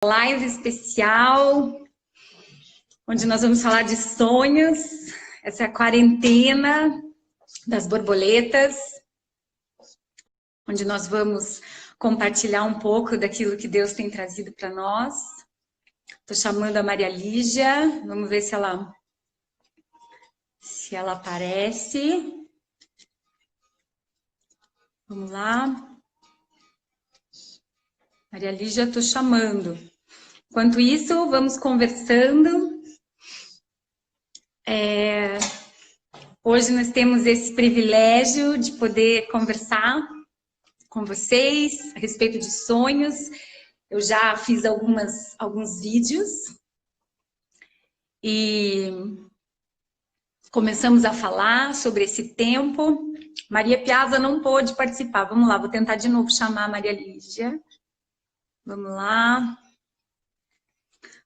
Live especial, onde nós vamos falar de sonhos. Essa é a quarentena das borboletas, onde nós vamos compartilhar um pouco daquilo que Deus tem trazido para nós. Estou chamando a Maria Lígia, vamos ver se ela aparece. Vamos lá. Maria Lígia, estou chamando. Enquanto isso, vamos conversando. Hoje nós temos esse privilégio de poder conversar com vocês a respeito de sonhos. Eu já fiz alguns vídeos e começamos a falar sobre esse tempo. Maria Piazza não pôde participar. Vamos lá, vou tentar de novo chamar a Maria Lígia. Vamos lá.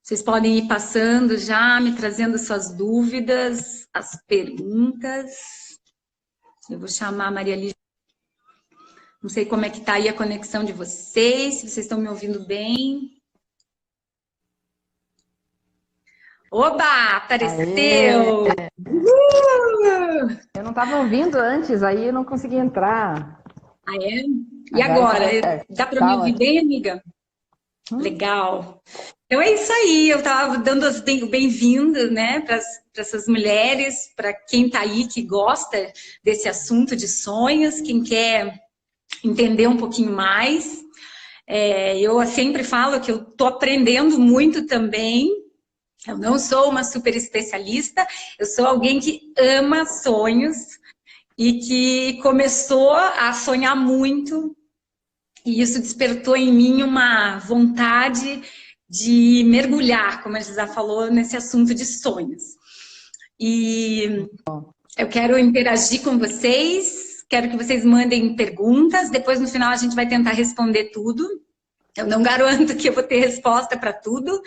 Vocês podem ir passando já, me trazendo suas dúvidas, as perguntas. Eu vou chamar a Maria Lígia. Não sei como é que está aí a conexão de vocês, se vocês estão me ouvindo bem. Oba, apareceu! Eu não estava ouvindo antes, aí eu não consegui entrar. Ah, é? E agora? Dá para me ouvir bem, amiga? Legal. Então é isso aí, eu estava dando as bem-vindas, né, para essas mulheres, para quem está aí que gosta desse assunto de sonhos, quem quer entender um pouquinho mais. Eu sempre falo que eu estou aprendendo muito também. Eu não sou uma super especialista, eu sou alguém que ama sonhos e que começou a sonhar muito. E isso despertou em mim uma vontade de mergulhar, como a Gisá falou, nesse assunto de sonhos. E eu quero interagir com vocês, quero que vocês mandem perguntas, depois no final a gente vai tentar responder tudo. Eu não garanto que eu vou ter resposta para tudo.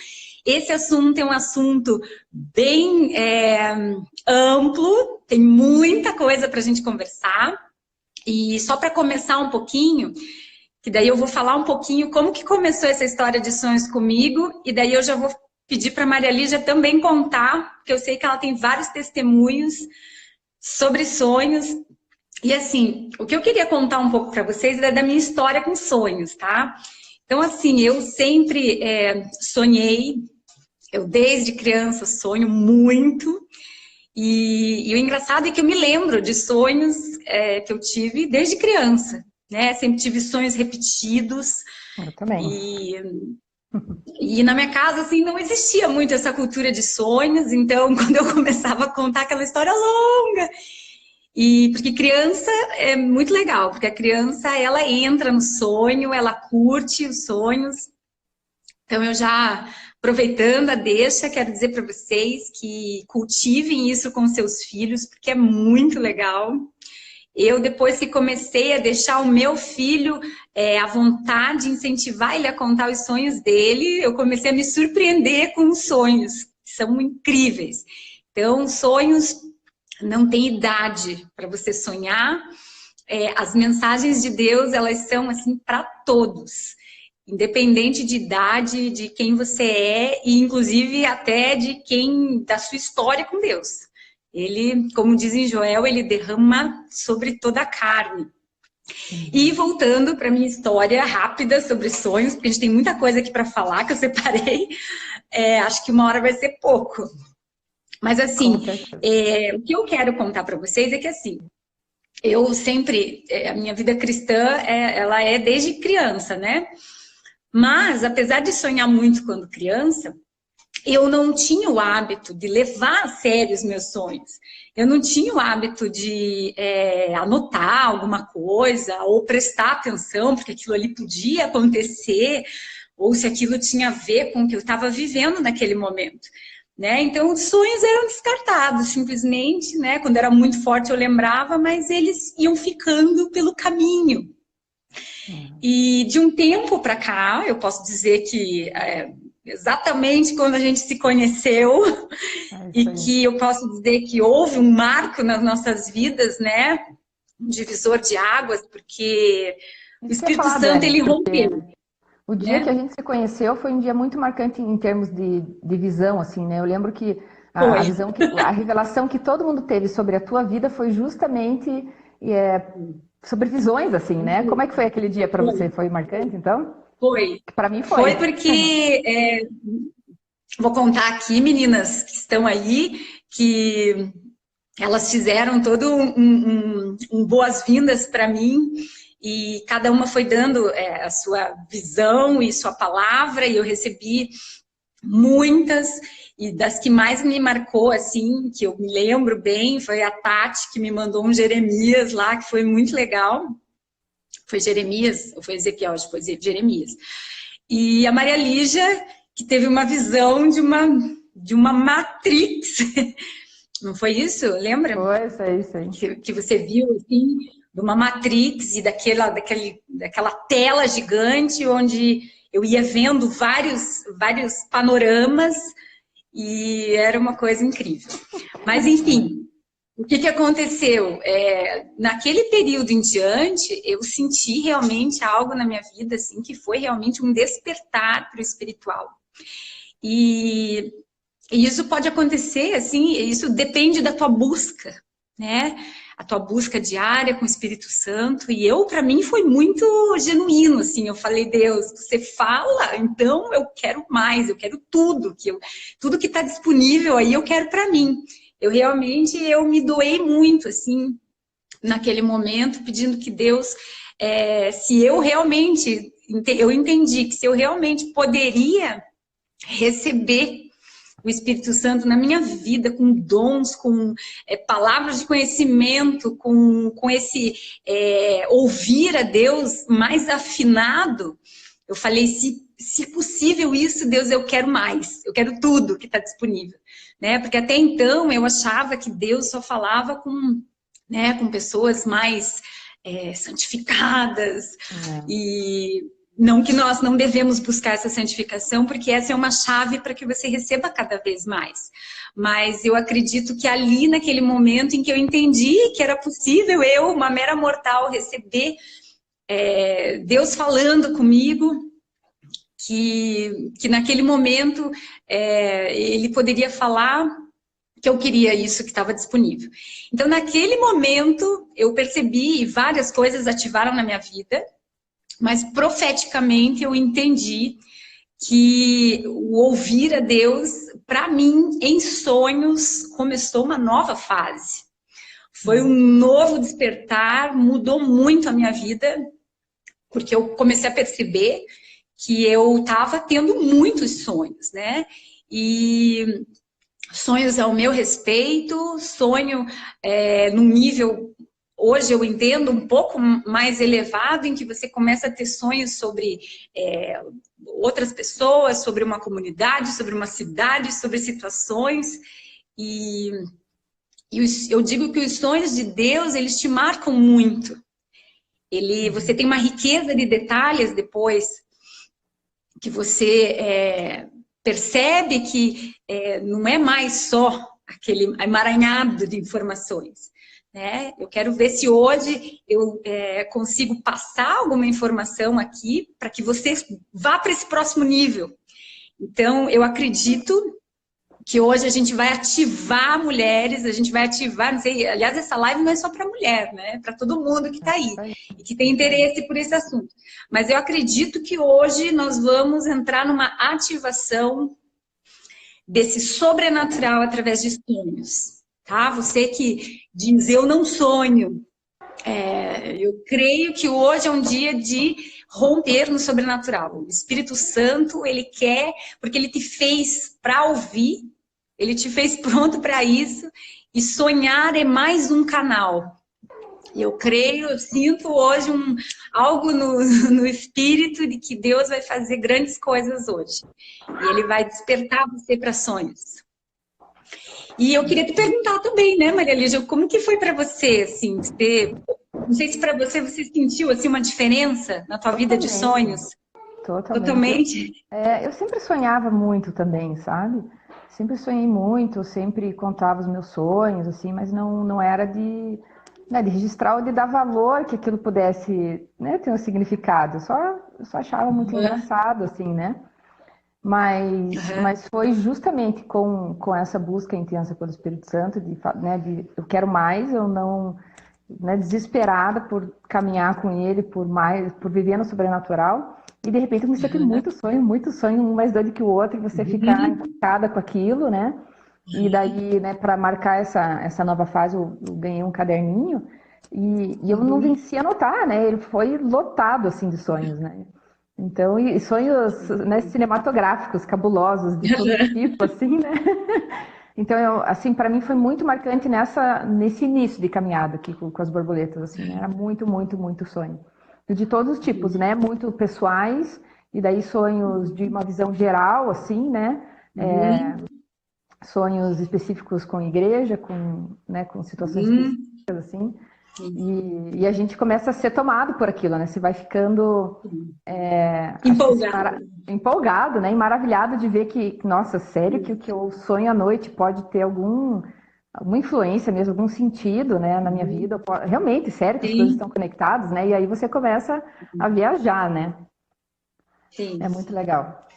Esse assunto é um assunto bem amplo, tem muita coisa para a gente conversar. E só para começar um pouquinho, que daí eu vou falar um pouquinho como que começou essa história de sonhos comigo, e daí eu já vou pedir para a Maria Lígia também contar, porque eu sei que ela tem vários testemunhos sobre sonhos. E assim, o que eu queria contar um pouco para vocês é da minha história com sonhos, tá? Então assim, eu sempre sonhei, eu desde criança sonho muito, e o engraçado é que eu me lembro de sonhos que eu tive desde criança. Né? Sempre tive sonhos repetidos. Eu também. E na minha casa, assim, não existia muito essa cultura de sonhos, então quando eu começava a contar aquela história longa, porque criança é muito legal, porque a criança, ela entra no sonho, ela curte os sonhos. Então eu já, aproveitando a deixa, quero dizer para vocês que cultivem isso com seus filhos, porque é muito legal. Eu, depois que comecei a deixar o meu filho à vontade, incentivar ele a contar os sonhos dele, eu comecei a me surpreender com os sonhos, que são incríveis. Então, sonhos não têm idade para você sonhar. As mensagens de Deus, elas são assim para todos, independente de idade, de quem você é, e inclusive até da sua história com Deus. Ele, como diz em Joel, ele derrama sobre toda a carne. E voltando para a minha história rápida sobre sonhos, porque a gente tem muita coisa aqui para falar que eu separei, acho que uma hora vai ser pouco. Mas assim, o que eu quero contar para vocês é que assim, eu sempre, a minha vida cristã, ela é desde criança, né? Mas, apesar de sonhar muito quando criança, eu não tinha o hábito de levar a sério os meus sonhos. Eu não tinha o hábito de anotar alguma coisa ou prestar atenção, porque aquilo ali podia acontecer, ou se aquilo tinha a ver com o que eu estava vivendo naquele momento. Né? Então, os sonhos eram descartados, simplesmente, né? Quando era muito forte eu lembrava, mas eles iam ficando pelo caminho. E de um tempo para cá, eu posso dizer que exatamente quando a gente se conheceu, e que eu posso dizer que houve um marco nas nossas vidas, né? Um divisor de águas, porque o Espírito Santo, ele rompeu. O dia que a gente se conheceu foi um dia muito marcante em termos de visão, assim, né? Eu lembro que a Foi. visão, a revelação que todo mundo teve sobre a tua vida foi justamente sobre visões, assim, né? Como é que foi aquele dia para você? Foi marcante, então? Foi. Para mim Foi foi. porque, vou contar aqui, meninas que estão aí, que elas fizeram todo um boas-vindas para mim e cada uma foi dando a sua visão e sua palavra e eu recebi muitas e das que mais me marcou, assim, que eu me lembro bem, foi a Tati que me mandou um Jeremias lá, que foi muito legal. Foi Jeremias, ou foi Ezequiel, acho que foi Jeremias. E a Maria Lígia, que teve uma visão de uma matrix. Não foi isso? Lembra? Foi, isso aí. Que você viu, assim, de uma matrix e daquela tela gigante onde eu ia vendo vários panoramas e era uma coisa incrível. Mas, enfim, o que aconteceu? Naquele período em diante, eu senti realmente algo na minha vida, assim, que foi realmente um despertar para o espiritual. E isso pode acontecer, assim, isso depende da tua busca, né? A tua busca diária com o Espírito Santo. E para mim, foi muito genuíno, assim. Eu falei, Deus, você fala, então eu quero mais, eu quero tudo, tudo que está disponível aí eu quero para mim. Eu me doei muito, assim, naquele momento, pedindo que Deus, se eu realmente, eu entendi que se eu realmente poderia receber o Espírito Santo na minha vida, com dons, com palavras de conhecimento, com esse ouvir a Deus mais afinado, eu falei, se é possível isso, Deus, eu quero mais, eu quero tudo que está disponível, né? Porque até então eu achava que Deus só falava com pessoas mais santificadas e não que nós não devemos buscar essa santificação, porque essa é uma chave para que você receba cada vez mais. Mas eu acredito que ali, naquele momento em que eu entendi que era possível eu, uma mera mortal, receber Deus falando comigo, que naquele momento Ele poderia falar que eu queria isso que estava disponível. Então, naquele momento, eu percebi e várias coisas ativaram na minha vida, mas profeticamente eu entendi que o ouvir a Deus, para mim, em sonhos, começou uma nova fase. Foi um novo despertar, mudou muito a minha vida, porque eu comecei a perceber que eu estava tendo muitos sonhos, né? E sonhos ao meu respeito, sonho num nível, hoje eu entendo, um pouco mais elevado, em que você começa a ter sonhos sobre outras pessoas, sobre uma comunidade, sobre uma cidade, sobre situações. E eu digo que os sonhos de Deus, eles te marcam muito. Você tem uma riqueza de detalhes depois que você percebe que não é mais só aquele emaranhado de informações, né? Eu quero ver se hoje eu consigo passar alguma informação aqui para que você vá para esse próximo nível. Então, eu acredito que hoje a gente vai ativar mulheres, a gente vai ativar, não sei, aliás, essa live não é só para mulher, né? Para todo mundo que está aí e que tem interesse por esse assunto. Mas eu acredito que hoje nós vamos entrar numa ativação desse sobrenatural através de sonhos, tá? Você que diz, eu não sonho. Eu creio que hoje é um dia de romper no sobrenatural. O Espírito Santo, ele quer, porque ele te fez para ouvir, ele te fez pronto para isso, e sonhar é mais um canal. Eu creio, eu sinto hoje algo no espírito de que Deus vai fazer grandes coisas hoje. E Ele vai despertar você para sonhos. E eu queria te perguntar também, né, Maria Lígia, como que foi para você, assim, não sei se para você sentiu assim uma diferença na tua vida de sonhos? Totalmente. Eu sempre sonhava muito também, sabe? Sempre sonhei muito, sempre contava os meus sonhos, assim, mas não era de né, de registrar ou de dar valor que aquilo pudesse, né, ter um significado. Eu só achava muito engraçado, assim, né? Mas foi justamente com essa busca intensa pelo Espírito Santo, né, de eu quero mais, eu não, né, desesperada por caminhar com ele, por viver no sobrenatural. E de repente eu comecei a ter muito sonho, um mais doido que o outro, e você ficar encantada com aquilo, né? E daí, né, para marcar essa nova fase, eu ganhei um caderninho e eu não venci a anotar, né? Ele foi lotado, assim, de sonhos, né? Então, e sonhos, né, cinematográficos, cabulosos, de todo tipo, assim, né? Então, assim, para mim foi muito marcante nesse início de caminhada aqui com as borboletas, assim, né? Era muito sonho. E de todos os tipos, né? Muito pessoais, e daí sonhos de uma visão geral, assim, né? Sonhos específicos com igreja, né, com situações específicas, assim. E a gente começa a ser tomado por aquilo, né? Você vai ficando empolgado, né? E maravilhado de ver que, nossa, sério que o que eu sonho à noite pode ter alguma influência mesmo, algum sentido, né, na minha vida. Realmente, sério que as coisas estão conectadas, né? E aí você começa a viajar, né? Sim. É muito legal.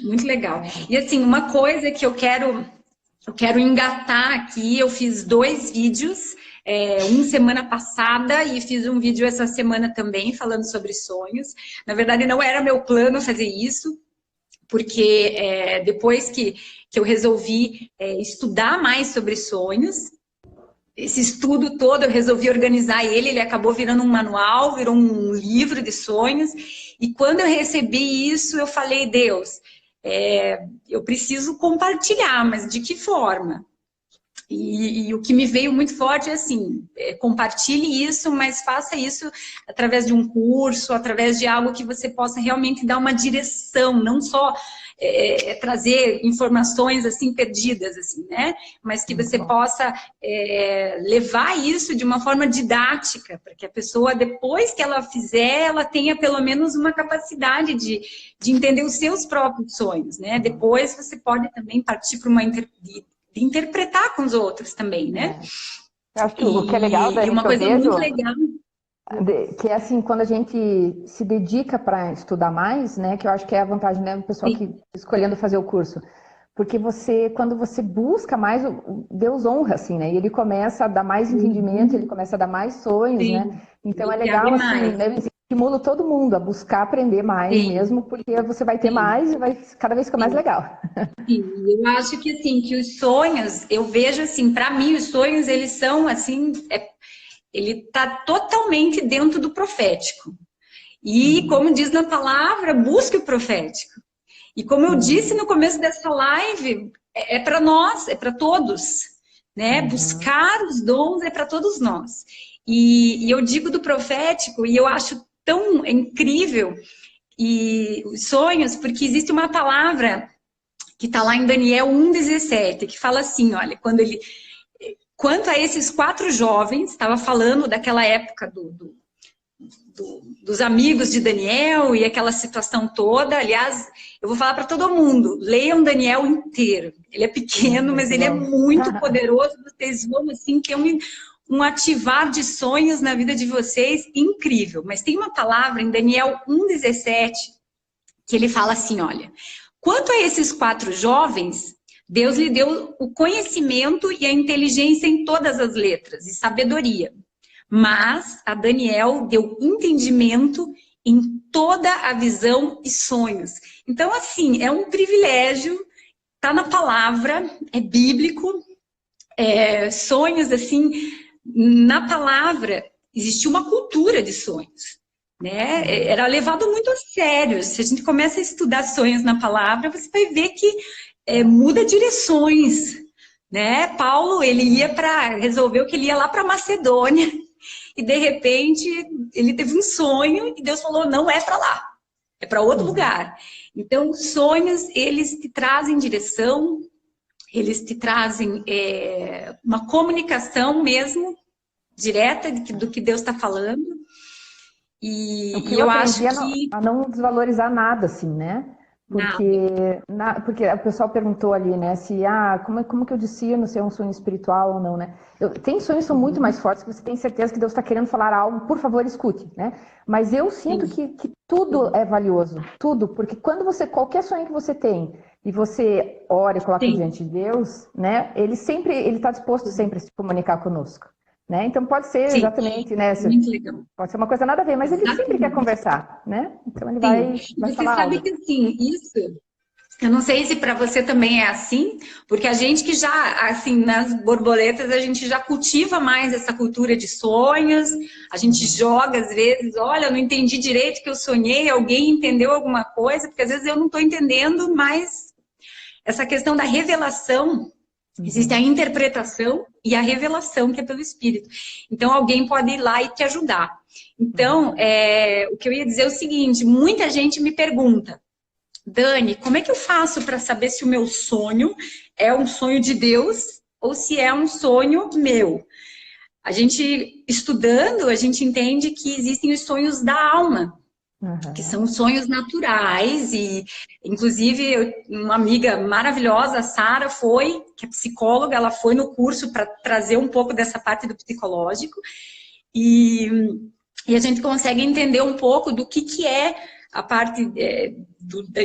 Muito legal. E assim, uma coisa que eu quero engatar aqui, eu fiz 2 vídeos, um semana passada e fiz um vídeo essa semana também, falando sobre sonhos. Na verdade, não era meu plano fazer isso, porque depois que eu resolvi estudar mais sobre sonhos, esse estudo todo, eu resolvi organizar ele acabou virando um manual, virou um livro de sonhos, e quando eu recebi isso, eu falei, Deus, eu preciso compartilhar, mas de que forma? E o que me veio muito forte é assim, compartilhe isso, mas faça isso através de um curso, através de algo que você possa realmente dar uma direção, não só trazer informações assim perdidas, assim, né? Mas que você possa levar isso de uma forma didática, para que a pessoa, depois que ela fizer, ela tenha pelo menos uma capacidade de entender os seus próprios sonhos, né? Depois você pode também partir para uma de interpretar com os outros também, né? Eu acho que o que é legal, Dani, e uma que eu coisa vejo, muito legal, que é assim, quando a gente se dedica para estudar mais, né, que eu acho que é a vantagem, né, do pessoal que escolhendo fazer o curso, porque quando você busca mais, Deus honra, assim, né, e ele começa a dar mais entendimento, ele começa a dar mais sonhos, né, então é legal, assim, né, eu estimulo todo mundo a buscar aprender mais mesmo, porque você vai ter mais e cada vez ficar mais legal. Sim, eu acho que assim, que os sonhos, eu vejo assim, para mim os sonhos, eles são assim, ele está totalmente dentro do profético. E como diz na palavra, busque o profético. E como eu disse no começo dessa live, é para nós, é para todos, né? Buscar os dons é para todos nós. E eu digo do profético, e eu acho tão incrível e os sonhos, porque existe uma palavra que está lá em Daniel 1,17, que fala assim, olha, quanto a esses 4 jovens, estava falando daquela época dos amigos de Daniel e aquela situação toda. Aliás, eu vou falar para todo mundo, leiam Daniel inteiro. Ele é pequeno, mas ele é muito poderoso. Vocês vão assim ter um ativar de sonhos na vida de vocês incrível. Mas tem uma palavra em Daniel 1,17 que ele fala assim, olha, quanto a esses 4 jovens, Deus lhe deu o conhecimento e a inteligência em todas as letras e sabedoria. Mas a Daniel deu entendimento em toda a visão e sonhos. Então, assim, é um privilégio, tá na palavra, é bíblico, sonhos, assim, na palavra existia uma cultura de sonhos, né? Era levado muito a sério. Se a gente começa a estudar sonhos na palavra, você vai ver que muda direções, né? Paulo, ele resolveu que ele ia lá para Macedônia, e de repente ele teve um sonho e Deus falou, não é para lá, é para outro lugar. Então, os sonhos, eles te trazem direção, eles te trazem uma comunicação mesmo, direta do que Deus está falando. E eu acho que... a não desvalorizar nada, assim, né? Nada. Porque o pessoal perguntou ali, né, se, como que eu discerno se é um sonho espiritual ou não, né? Tem sonhos que são muito mais fortes, que você tem certeza que Deus está querendo falar algo, por favor, escute, né? Mas eu sinto Sim. que tudo é valioso, tudo, porque quando qualquer sonho que você tem, e você ora e coloca Sim. diante de Deus, né, ele está disposto sempre a se comunicar conosco, né? Então pode ser Sim. exatamente, né, Muito legal. pode ser uma coisa nada a ver, mas ele sempre quer Exatamente. conversar, né? Então ele Sim. E vai você falar sabe algo. que, assim, isso, eu não sei se para você também é assim, porque a gente que já, assim, nas borboletas, a gente já cultiva mais essa cultura de sonhos, a gente joga às vezes, olha, eu não entendi direito o que eu sonhei, alguém entendeu alguma coisa, porque às vezes eu não estou entendendo, mas essa questão da revelação, existe a interpretação e a revelação, que é pelo Espírito. Então, alguém pode ir lá e te ajudar. Então, o que eu ia dizer é o seguinte, muita gente me pergunta, Dani, como é que eu faço para saber se o meu sonho é um sonho de Deus ou se é um sonho meu? A gente, estudando, a gente entende que existem os sonhos da alma, que são sonhos naturais e, inclusive, uma amiga maravilhosa, a Sara, que é psicóloga, ela foi no curso para trazer um pouco dessa parte do psicológico e, e a gente consegue entender um pouco do que é a parte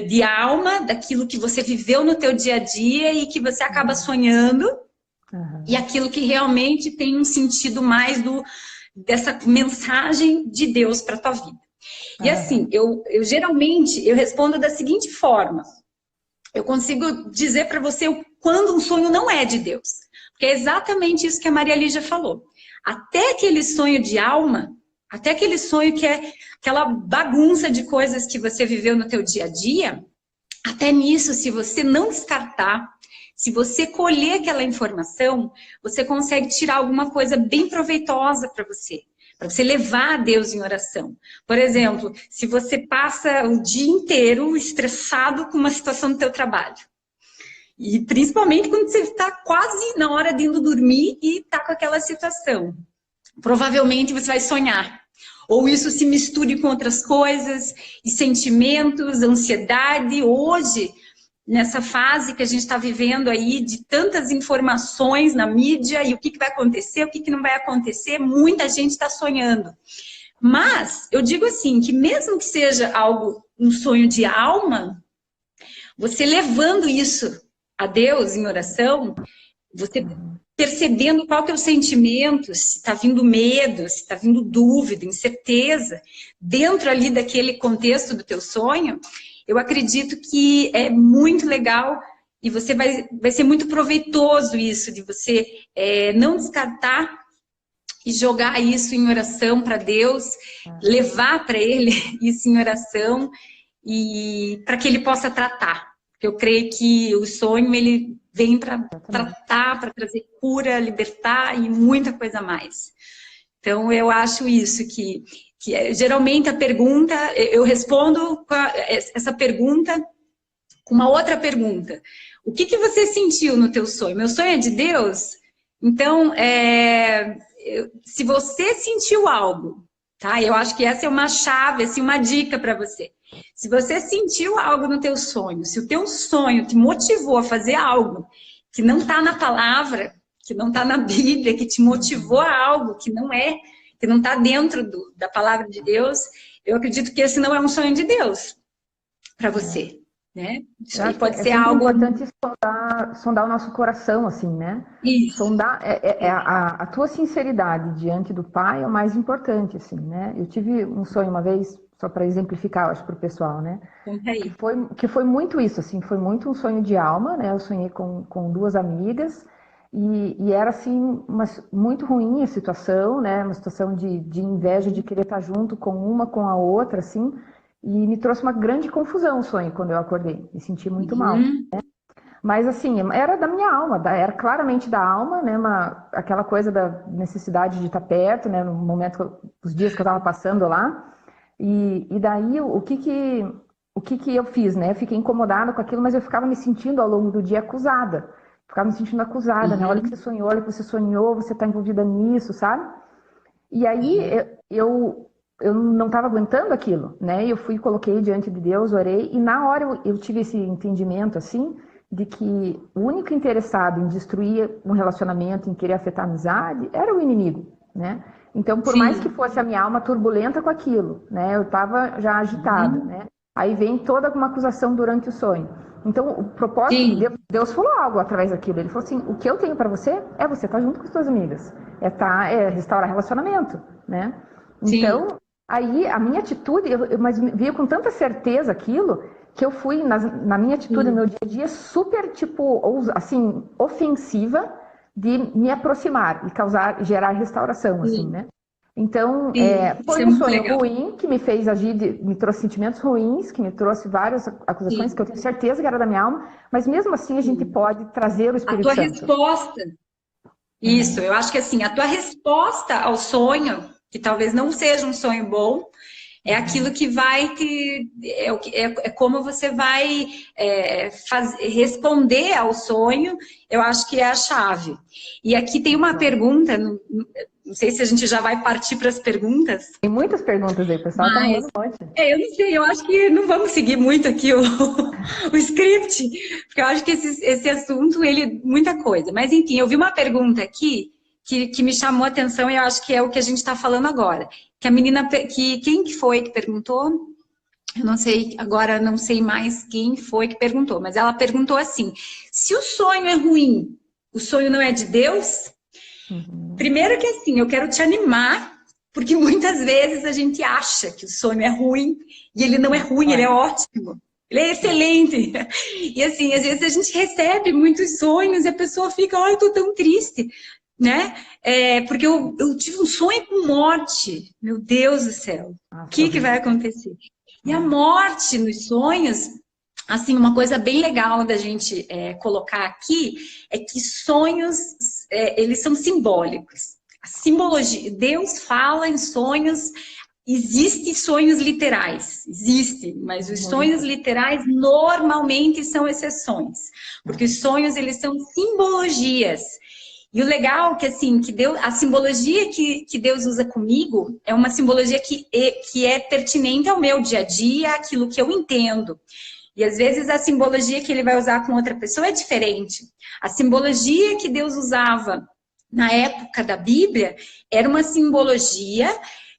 de alma, daquilo que você viveu no teu dia a dia e que você acaba sonhando, e aquilo que realmente tem um sentido mais dessa mensagem de Deus para a tua vida. E assim, eu geralmente eu respondo da seguinte forma: eu consigo dizer para você quando um sonho não é de Deus. Porque é exatamente isso que a Maria Lígia falou. Até aquele sonho de alma, até aquele sonho que é aquela bagunça de coisas que você viveu no teu dia a dia, até nisso, se você não descartar, se você colher aquela informação, você consegue tirar alguma coisa bem proveitosa para você levar a Deus em oração. Por exemplo, se você passa o dia inteiro estressado com uma situação do teu trabalho, e principalmente quando você está quase na hora de indo dormir e está com aquela situação, provavelmente você vai sonhar. Ou isso se misture com outras coisas, e sentimentos, ansiedade. Hoje, nessa fase que a gente está vivendo aí, de tantas informações na mídia, e o que vai acontecer, o que não vai acontecer, muita gente está sonhando. Mas, eu digo assim, que mesmo que seja algo, um sonho de alma, você levando isso a Deus em oração, você percebendo qual que é o sentimento, se está vindo medo, se está vindo dúvida, incerteza, dentro ali daquele contexto do teu sonho, eu acredito que é muito legal e você vai ser muito proveitoso isso, de você não descartar e jogar isso em oração para Deus, levar para Ele isso em oração e para que Ele possa tratar. Eu creio que o sonho, ele vem para tratar, para trazer cura, libertar e muita coisa mais. Então, eu acho isso, geralmente a pergunta, eu respondo essa pergunta com uma outra pergunta. O que você sentiu no teu sonho? Meu sonho é de Deus? Então, se você sentiu algo, tá? Eu acho que essa é uma chave, assim, uma dica para você. Se você sentiu algo no teu sonho, se o teu sonho te motivou a fazer algo que não está na palavra, que não está na Bíblia, que te motivou a algo que não está dentro da palavra de Deus, eu acredito que esse não é um sonho de Deus para você, né? Isso aí pode ser algo importante sondar o nosso coração, assim, né? Isso. Sondar a tua sinceridade diante do Pai é o mais importante, assim, né? Eu tive um sonho uma vez, só para exemplificar, acho, para o pessoal, né? Que foi muito isso, assim, foi muito um sonho de alma, né? Eu sonhei com duas amigas e era, assim, muito ruim a situação, né? Uma situação de inveja, de querer estar junto com a outra, assim, e me trouxe uma grande confusão o sonho quando eu acordei, me senti muito mal, né? Mas, assim, era da minha alma, era claramente da alma, né? Aquela coisa da necessidade de estar perto, né? No momento, os dias que eu estava passando lá. E daí, o que eu fiz, né? Eu fiquei incomodada com aquilo, mas eu ficava me sentindo ao longo do dia acusada. Ficava me sentindo acusada, né? Olha o que você sonhou, olha o que você sonhou, você está envolvida nisso, sabe? E aí, eu eu não estava aguentando aquilo, né? Eu fui, coloquei diante de Deus, orei, e na hora eu tive esse entendimento, assim, de que o único interessado em destruir um relacionamento, em querer afetar a amizade, era o inimigo, né? Então, por mais que Sim. fosse a minha alma turbulenta com aquilo, né? Eu estava já agitada, Uhum. né? Aí vem toda uma acusação durante o sonho. Então, o propósito de Sim. Deus falou algo através daquilo. Ele falou assim: o que eu tenho para você é você estar junto com as suas amigas, é restaurar relacionamento, né? Sim. Então, aí a minha atitude, mas veio com tanta certeza aquilo, que eu fui na minha atitude, no Sim. meu dia a dia, super, tipo, assim, ofensiva de me aproximar e gerar restauração, assim, Sim. né? Então, Sim. Isso foi é um muito sonho legal. ruim que me fez agir, me trouxe sentimentos ruins, que me trouxe várias acusações que eu Sim. tenho certeza que era da minha alma, mas mesmo assim a gente Sim. pode trazer o A Espírito tua Santo. resposta. Isso, Uhum. eu acho que assim, a tua resposta ao sonho, que talvez não seja um sonho bom, é aquilo Uhum. que vai te. É como você vai responder ao sonho, eu acho que é a chave. E aqui tem uma Bom, pergunta, não sei se a gente já vai partir para as perguntas, tem muitas perguntas aí, o pessoal tá mas mandando um monte. eu não sei, eu acho que não vamos seguir muito aqui o script, porque eu acho que esse assunto, ele, muita coisa. Mas, enfim, eu vi uma pergunta aqui que me chamou a atenção e eu acho que é o que a gente está falando agora. Que a menina, quem que foi que perguntou? Eu não sei, agora não sei mais quem foi que perguntou, mas ela perguntou assim: se o sonho é ruim, o sonho não é de Deus? Uhum. Primeiro que assim, eu quero te animar, porque muitas vezes a gente acha que o sonho é ruim e ele não é ruim, Não ele é é. ótimo. Ele é excelente. E assim, às vezes a gente recebe muitos sonhos e a pessoa fica, ai, tô tão triste, né? Porque eu tive um sonho com morte. Meu Deus do céu. O Nossa, que vai horrível. acontecer? E a É. morte nos sonhos, assim, uma coisa bem legal da gente colocar aqui é que sonhos, eles são simbólicos. A simbologia, Deus fala em sonhos, existem sonhos literais, existem, mas os sonhos Muito. literais normalmente são exceções, porque os sonhos, eles são simbologias. E o legal é que, assim, que Deus, a simbologia que Deus usa comigo é uma simbologia que é pertinente ao meu dia a dia, aquilo que eu entendo. E às vezes a simbologia que ele vai usar com outra pessoa é diferente. A simbologia que Deus usava na época da Bíblia era uma simbologia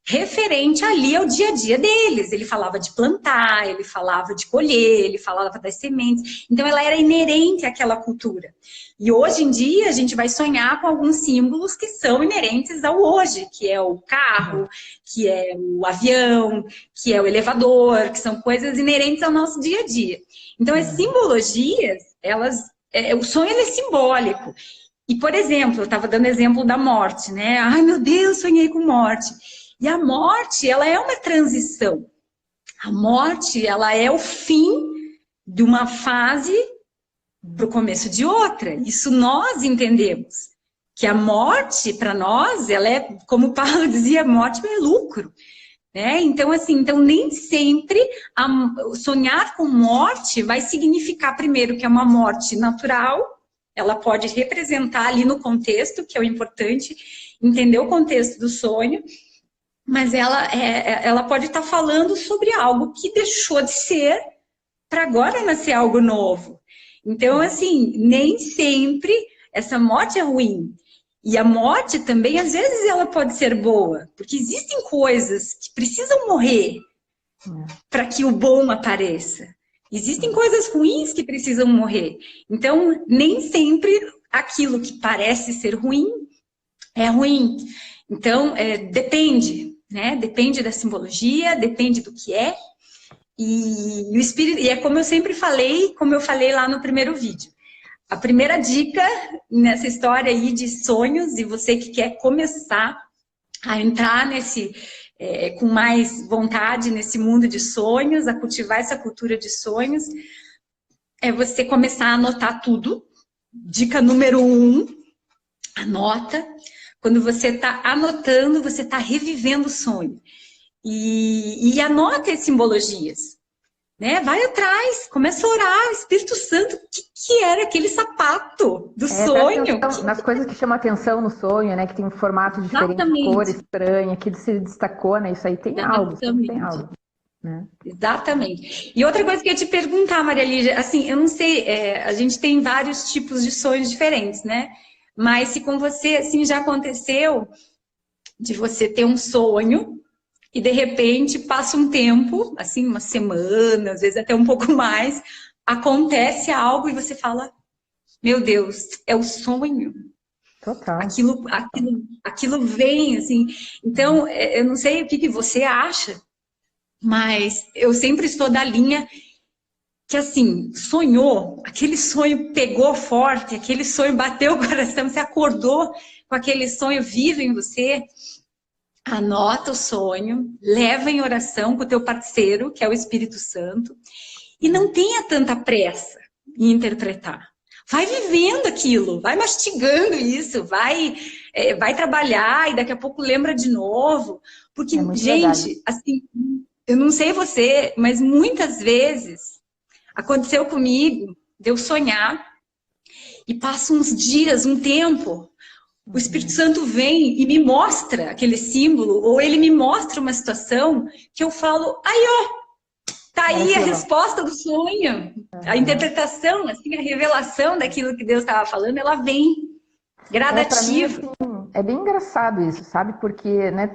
referente ali ao dia a dia deles. Ele falava de plantar, ele falava de colher, ele falava das sementes. Então ela era inerente àquela cultura. E hoje em dia a gente vai sonhar com alguns símbolos que são inerentes ao hoje, que é o carro, que é o avião, que é o elevador, que são coisas inerentes ao nosso dia a dia. Então as Uhum. simbologias, o sonho é simbólico. E, por exemplo, eu estava dando exemplo da morte, né? Ai, meu Deus, sonhei com morte. E a morte, ela é uma transição. A morte, ela é o fim de uma fase para o começo de outra. Isso nós entendemos. Que a morte, para nós, ela é, como o Paulo dizia, a morte é lucro. Né? Então, assim, então nem sempre sonhar com morte vai significar, primeiro, que é uma morte natural, ela pode representar ali no contexto, que é o importante, entender o contexto do sonho, mas ela pode estar falando sobre algo que deixou de ser para agora nascer algo novo. Então, assim, nem sempre essa morte é ruim. E a morte também, às vezes, ela pode ser boa, porque existem coisas que precisam morrer para que o bom apareça. Existem coisas ruins que precisam morrer. Então, nem sempre aquilo que parece ser ruim é ruim. Então, depende, né? Depende da simbologia, depende do que é. E o espírito, e é como eu sempre falei, como eu falei lá no primeiro vídeo. A primeira dica nessa história aí de sonhos, e você que quer começar a entrar com mais vontade nesse mundo de sonhos, a cultivar essa cultura de sonhos, é você começar a anotar tudo. Dica número 1, anota. Quando você está anotando, você está revivendo o sonho. E anota as simbologias. Né? Vai atrás, começa a orar, Espírito Santo, o que era aquele sapato do Presta sonho. atenção nas coisas que chamam atenção no sonho, né? Que tem um formato diferente, cor Exatamente. estranha, que ele se destacou, né? Isso aí tem algo, sempre tem Exatamente. algo, né? Exatamente. E outra coisa que eu ia te perguntar, Maria Lígia, assim, eu não sei, a gente tem vários tipos de sonhos diferentes, né? Mas se com você, assim, já aconteceu de você ter um sonho e de repente passa um tempo, assim, uma semana, às vezes até um pouco mais, acontece algo e você fala, meu Deus, é o sonho. Total. Aquilo vem, assim. Então, eu não sei o que você acha, mas eu sempre estou da linha que, assim, sonhou, aquele sonho pegou forte, aquele sonho bateu o coração, você acordou com aquele sonho vivo em você, anota o sonho, leva em oração com o teu parceiro, que é o Espírito Santo, e não tenha tanta pressa em interpretar. Vai vivendo aquilo, vai mastigando isso, vai trabalhar e daqui a pouco lembra de novo. Porque, É muito verdade. gente, assim, eu não sei você, mas muitas vezes aconteceu comigo de eu sonhar e passa uns dias, um tempo, o Espírito Santo vem e me mostra aquele símbolo, ou ele me mostra uma situação que eu falo, aí ó, tá Era aí a aquilo. resposta do sonho, a Aham. interpretação, assim, a revelação daquilo que Deus estava falando, ela vem Para mim, gradativa. assim, é bem engraçado isso, sabe? Porque, né,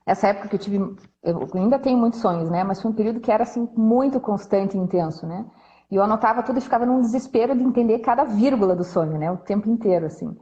essa época que eu ainda tenho muitos sonhos, né? Mas foi um período que era, assim, muito constante e intenso, né? E eu anotava tudo e ficava num desespero de entender cada vírgula do sonho, né? O tempo inteiro, assim.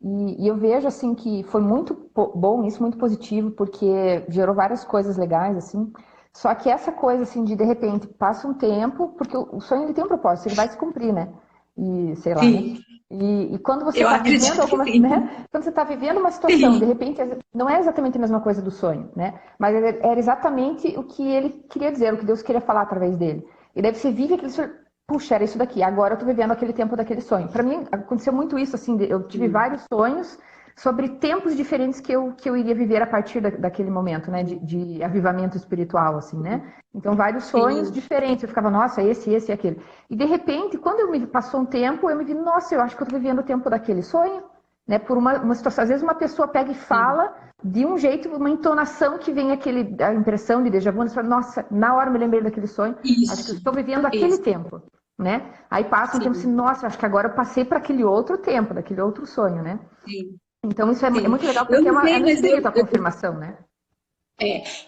E eu vejo, assim, que foi muito bom isso, muito positivo, porque gerou várias coisas legais, assim. Só que essa coisa, assim, de repente, passa um tempo, porque o sonho ele tem um propósito, ele vai se cumprir, né? E, sei lá, né? Sim, E quando você eu está vivendo acredito que alguma, sim. né? Quando você está vivendo uma situação, de Sim, repente, não é exatamente a mesma coisa do sonho, né? Mas era exatamente o que ele queria dizer, o que Deus queria falar através dele. E daí você vive aquele sonho, puxa, era isso daqui, agora eu estou vivendo aquele tempo daquele sonho. Para mim, aconteceu muito isso, assim, eu tive sim, vários sonhos sobre tempos diferentes que eu iria viver a partir daquele momento, né? De avivamento espiritual, assim, né? Então, vários sonhos sim, diferentes. Eu ficava, nossa, esse e aquele. E de repente, quando passou um tempo, eu me vi, nossa, eu acho que eu estou vivendo o tempo daquele sonho, né? Por uma situação. Às vezes uma pessoa pega e sim. fala de um jeito, uma entonação que vem a impressão de déjà vu, você fala, nossa, na hora eu me lembrei daquele sonho, acho que eu Isso, estou vivendo aquele isso, tempo, né? Aí passa um tempo assim, sim, nossa, acho que agora eu passei para aquele outro tempo, daquele outro sonho, né? sim, Então isso é sim. muito legal Eu porque não é sei, no mas espírito a confirmação, né?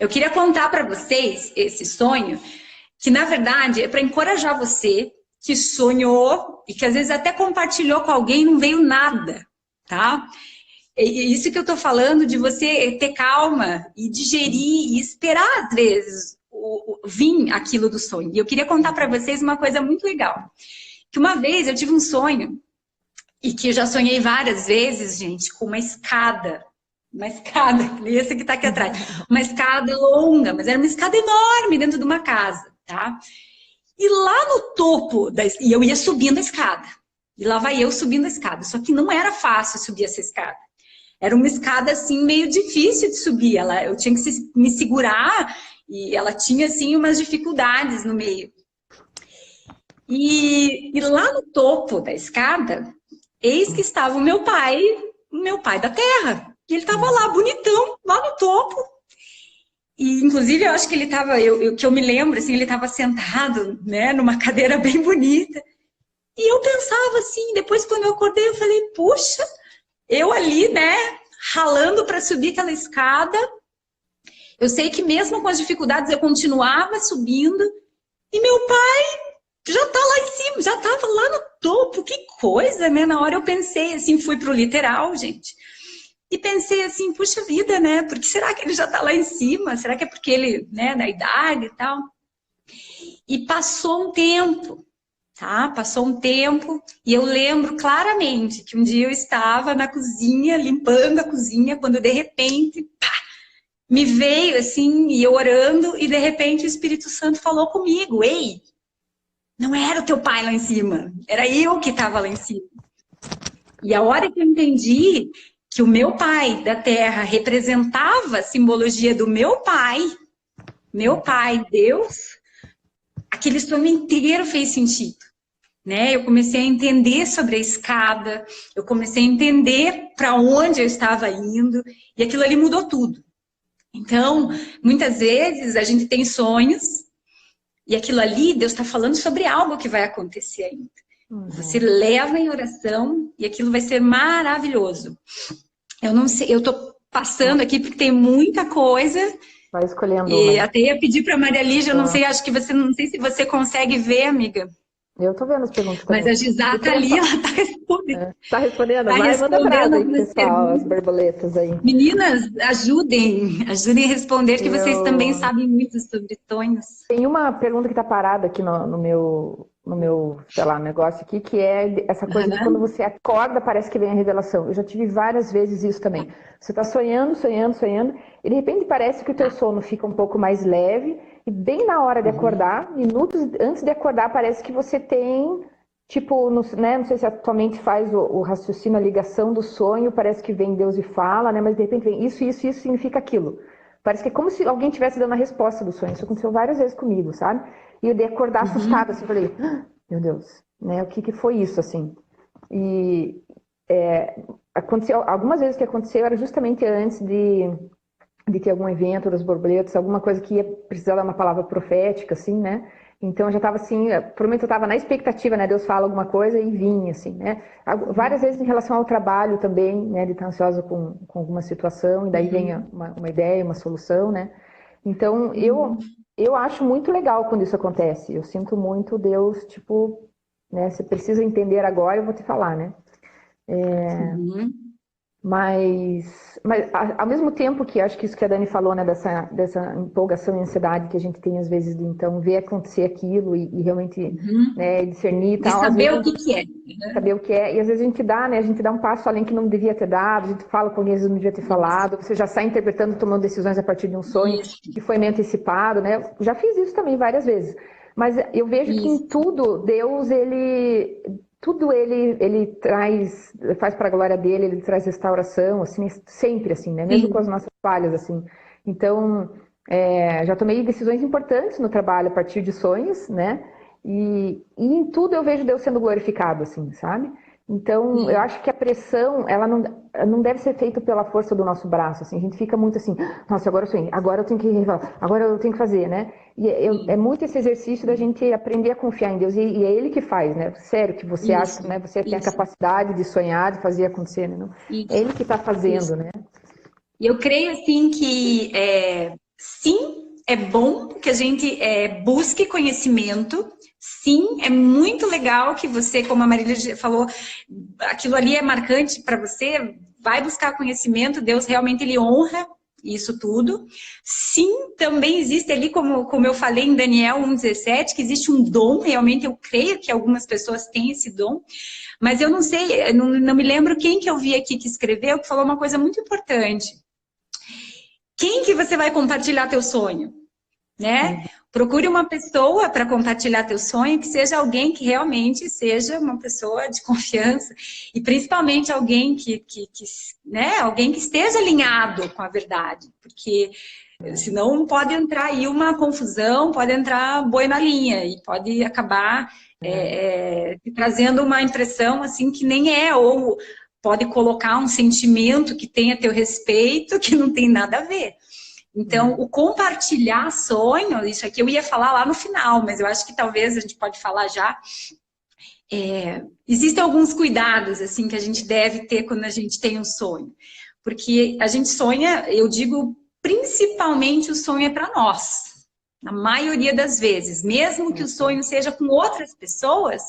eu queria contar para vocês esse sonho, que na verdade é para encorajar você que sonhou e que às vezes até compartilhou com alguém e não veio nada, tá? E isso que eu estou falando de você ter calma e digerir e esperar às vezes vir aquilo do sonho. E eu queria contar para vocês uma coisa muito legal, que uma vez eu tive um sonho e que eu já sonhei várias vezes, gente, com uma escada, esse que está aqui atrás, uma escada longa, mas era uma escada enorme dentro de uma casa, tá? E lá no topo, e eu ia subindo a escada, e lá vai eu subindo a escada, só que não era fácil subir essa escada. Era uma escada, assim, meio difícil de subir, eu tinha que me segurar, e ela tinha, assim, umas dificuldades no meio. E lá no topo da escada, eis que estava o meu pai da terra. E ele estava lá, bonitão, lá no topo. E, inclusive, eu acho que ele estava, que eu me lembro, assim, ele estava sentado, né, numa cadeira bem bonita. E eu pensava assim, depois quando eu acordei, eu falei, puxa, eu ali, né, ralando para subir aquela escada. Eu sei que mesmo com as dificuldades eu continuava subindo. E meu pai já tá lá em cima, já tava lá no topo, que coisa, né? Na hora eu pensei assim, fui pro literal, gente. E pensei assim, puxa vida, né? Por que será que ele já tá lá em cima? Será que é porque ele, né, na idade e tal? E passou um tempo, tá? Passou um tempo e eu lembro claramente que um dia eu estava na cozinha, limpando a cozinha, quando de repente, pá, me veio assim, e eu orando, e de repente o Espírito Santo falou comigo, ei, não era o teu pai lá em cima, era eu que estava lá em cima. E a hora que eu entendi que o meu pai da terra representava a simbologia do meu pai, Deus, aquele sonho inteiro fez sentido. né? Eu comecei a entender sobre a escada, eu comecei a entender para onde eu estava indo, e aquilo ali mudou tudo. Então, muitas vezes a gente tem sonhos, e aquilo ali, Deus está falando sobre algo que vai acontecer ainda. Você leva em oração e aquilo vai ser maravilhoso. Eu não sei, eu tô passando aqui porque tem muita coisa. Vai escolhendo e uma. até ia pedir para a Maria Lígia, eu não sei, acho que você não sei se você consegue ver, amiga. Eu tô vendo as perguntas também. Mas a Gisá tá ali, ela tá respondendo. Tá respondendo? Tá Vai, manda brasa aí, pessoal, perguntas. as borboletas aí. Meninas, ajudem a responder, que vocês também sabem muito sobre sonhos. Tem uma pergunta que tá parada aqui no meu, sei lá, negócio aqui, que é essa coisa de quando você acorda, parece que vem a revelação. Eu já tive várias vezes isso também. Você tá sonhando, e de repente parece que o teu sono fica um pouco mais leve, e bem na hora de acordar, minutos antes de acordar, parece que você tem, tipo, né, não sei se a tua mente faz o raciocínio, a ligação do sonho, parece que vem Deus e fala, né, mas de repente vem isso significa aquilo. Parece que é como se alguém estivesse dando a resposta do sonho. Isso aconteceu várias vezes comigo, sabe? E eu de acordar assustada, assim, falei, meu Deus, né, o que foi isso, assim? E aconteceu, algumas vezes que aconteceu era justamente antes de ter algum evento das borboletas, alguma coisa que ia precisar dar uma palavra profética, assim, né? Então eu já estava assim, provavelmente eu estava na expectativa, né? Deus fala alguma coisa e vinha, assim, né? Várias vezes em relação ao trabalho também, né? De estar ansiosa com alguma situação, e daí vem uma ideia, uma solução, né? Então eu acho muito legal quando isso acontece. Eu sinto muito Deus, tipo, né? Você precisa entender agora, eu vou te falar, né? Mas ao mesmo tempo que acho que isso que a Dani falou, né, dessa empolgação e ansiedade que a gente tem às vezes de então ver acontecer aquilo e realmente né, discernir e tal. Saber o que é. Saber o que é. E às vezes a gente dá um passo além que não devia ter dado, a gente fala com alguém que não devia ter falado, você já sai interpretando, tomando decisões a partir de um sonho que foi meio antecipado, né? Já fiz isso também várias vezes. Mas eu vejo que em tudo, Deus, ele faz para a glória dele, ele traz restauração, assim, sempre assim, né? Mesmo com as nossas falhas, assim. Então, já tomei decisões importantes no trabalho a partir de sonhos, né? E em tudo eu vejo Deus sendo glorificado, assim, sabe? Então, eu acho que a pressão, ela não deve ser feita pela força do nosso braço, assim. A gente fica muito assim, nossa, agora eu sonhei, agora eu tenho que revelar, agora eu tenho que fazer, né? E é muito esse exercício da gente aprender a confiar em Deus. E é Ele que faz, né? Sério, que você acha, né? Você tem a capacidade de sonhar, de fazer acontecer, né? Não? É Ele que está fazendo, né? E eu creio, assim, que sim, é bom que a gente busque conhecimento. Sim, é muito legal que você, como a Marília falou, aquilo ali é marcante para você, vai buscar conhecimento, Deus realmente ele honra isso tudo. Sim, também existe ali, como eu falei em Daniel 1,17, que existe um dom, realmente eu creio que algumas pessoas têm esse dom, mas eu não sei, não me lembro quem que eu vi aqui que escreveu, que falou uma coisa muito importante. Quem que você vai compartilhar teu sonho? Né? Procure uma pessoa para compartilhar teu sonho, que seja alguém que realmente seja uma pessoa de confiança e principalmente alguém né? Alguém que esteja alinhado com a verdade, porque senão pode entrar aí uma confusão, pode entrar boi na linha e pode acabar trazendo uma impressão assim que nem é, ou pode colocar um sentimento que tenha teu respeito que não tem nada a ver. Então, o compartilhar sonho, isso aqui eu ia falar lá no final, mas eu acho que talvez a gente pode falar já. Existem alguns cuidados assim que a gente deve ter quando a gente tem um sonho. Porque a gente sonha, eu digo, principalmente o sonho é para nós. Na maioria das vezes. Mesmo que o sonho seja com outras pessoas,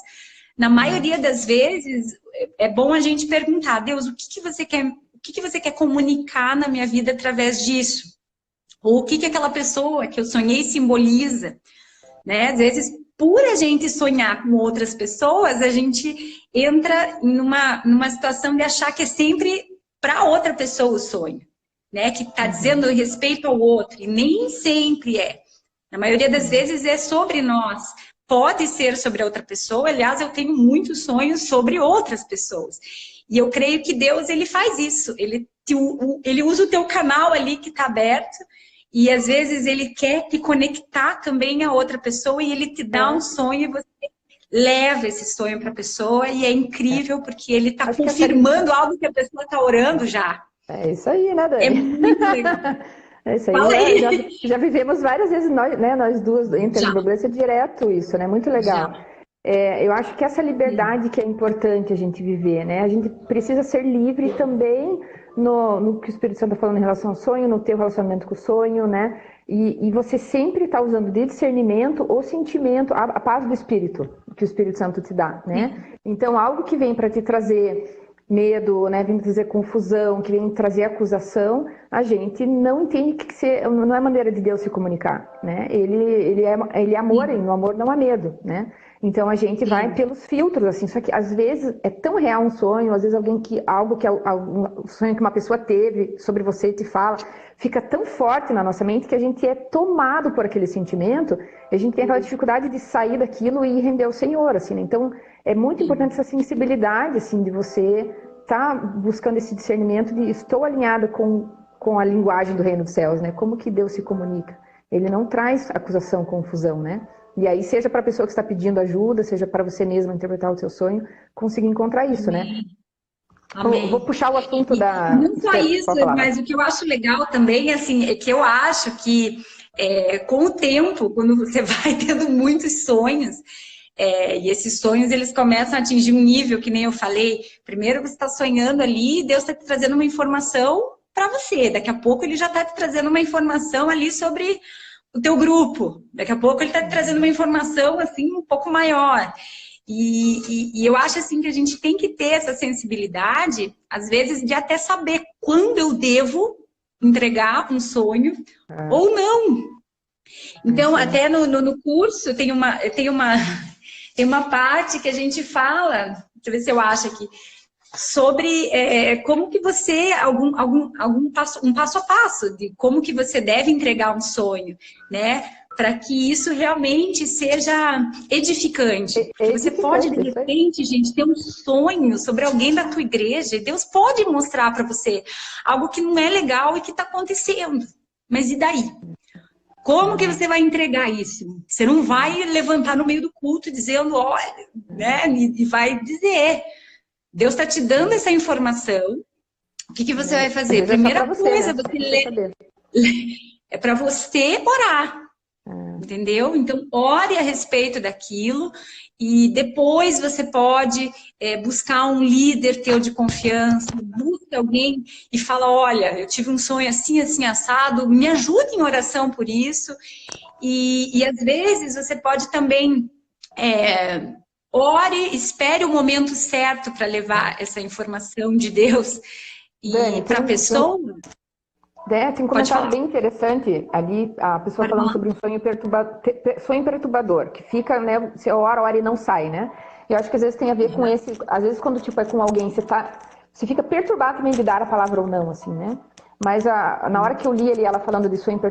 na maioria das vezes é bom a gente perguntar, Deus, o que você quer comunicar na minha vida através disso? Ou o que aquela pessoa que eu sonhei simboliza, né? Às vezes, por a gente sonhar com outras pessoas, a gente entra numa situação de achar que é sempre para outra pessoa o sonho, né? Que está dizendo respeito ao outro, e nem sempre é. Na maioria das vezes é sobre nós. Pode ser sobre a outra pessoa, aliás, eu tenho muitos sonhos sobre outras pessoas. E eu creio que Deus, ele faz isso, ele usa o teu canal ali que está aberto, e às vezes ele quer te conectar também a outra pessoa, e ele te dá um sonho e você leva esse sonho para a pessoa e é incrível porque ele está confirmando algo que a pessoa está orando já. É isso aí, né, Dani? É muito legal. É isso Fala aí. aí. Já vivemos várias vezes, nós, né, nós duas, entre Já, as borboletas, direto isso, né? Muito legal. já. Eu acho que essa liberdade que é importante a gente viver, né? A gente precisa ser livre também no que o Espírito Santo está falando em relação ao sonho, no teu relacionamento com o sonho, né? E você sempre está usando de discernimento o sentimento, a paz do Espírito, que o Espírito Santo te dá, né? Então, algo que vem para te trazer medo, né, vem trazer confusão, que vem trazer acusação, a gente não entende que não é maneira de Deus se comunicar, né? Ele é amor, e no amor não há medo, né? Então a gente vai pelos filtros, assim, só que às vezes é tão real um sonho, às vezes um sonho que uma pessoa teve sobre você te fala, fica tão forte na nossa mente que a gente é tomado por aquele sentimento, e a gente tem aquela dificuldade de sair daquilo e render ao Senhor, assim, né? Então é muito importante essa sensibilidade, assim, de você estar buscando esse discernimento de estou alinhada com a linguagem do reino dos céus, né? Como que Deus se comunica? Ele não traz acusação, confusão, né? E aí, seja para a pessoa que está pedindo ajuda, seja para você mesma interpretar o seu sonho, conseguir encontrar isso, né? Amém. Vou puxar o assunto da... Não só isso, mas o que eu acho legal também, assim, é que eu acho que com o tempo, quando você vai tendo muitos sonhos, e esses sonhos, eles começam a atingir um nível, que nem eu falei, primeiro você está sonhando ali, Deus está te trazendo uma informação para você, daqui a pouco ele já está te trazendo uma informação ali sobre o teu grupo, daqui a pouco ele está te trazendo uma informação, assim, um pouco maior. E eu acho, assim, que a gente tem que ter essa sensibilidade, às vezes, de até saber quando eu devo entregar um sonho ou não. Então, até no curso, tem uma parte que a gente fala, deixa eu ver se eu acho aqui, sobre como que você, um passo a passo, de como que você deve entregar um sonho, né? Para que isso realmente seja edificante. Você pode, de repente, gente, ter um sonho sobre alguém da tua igreja, e Deus pode mostrar para você algo que não é legal e que está acontecendo. Mas e daí? Como que você vai entregar isso? Você não vai levantar no meio do culto dizendo, olha, né? E vai dizer. Deus está te dando essa informação. O que você vai fazer? Primeira coisa, você é para você orar. Entendeu? Então, ore a respeito daquilo e depois você pode buscar um líder teu de confiança, busca alguém e fala, olha, eu tive um sonho assim, assim, assado, me ajude em oração por isso. E às vezes você pode também ore, espere o momento certo para levar essa informação de Deus e para a pessoa. Tem um comentário bem interessante ali, a pessoa falando sobre um sonho perturbador, que fica, né, você ora e não sai, né? Eu acho que às vezes tem a ver com às vezes quando tipo, é com alguém, você fica perturbado também de dar a palavra ou não, assim, né? Mas na hora que eu li ali ela falando de sonho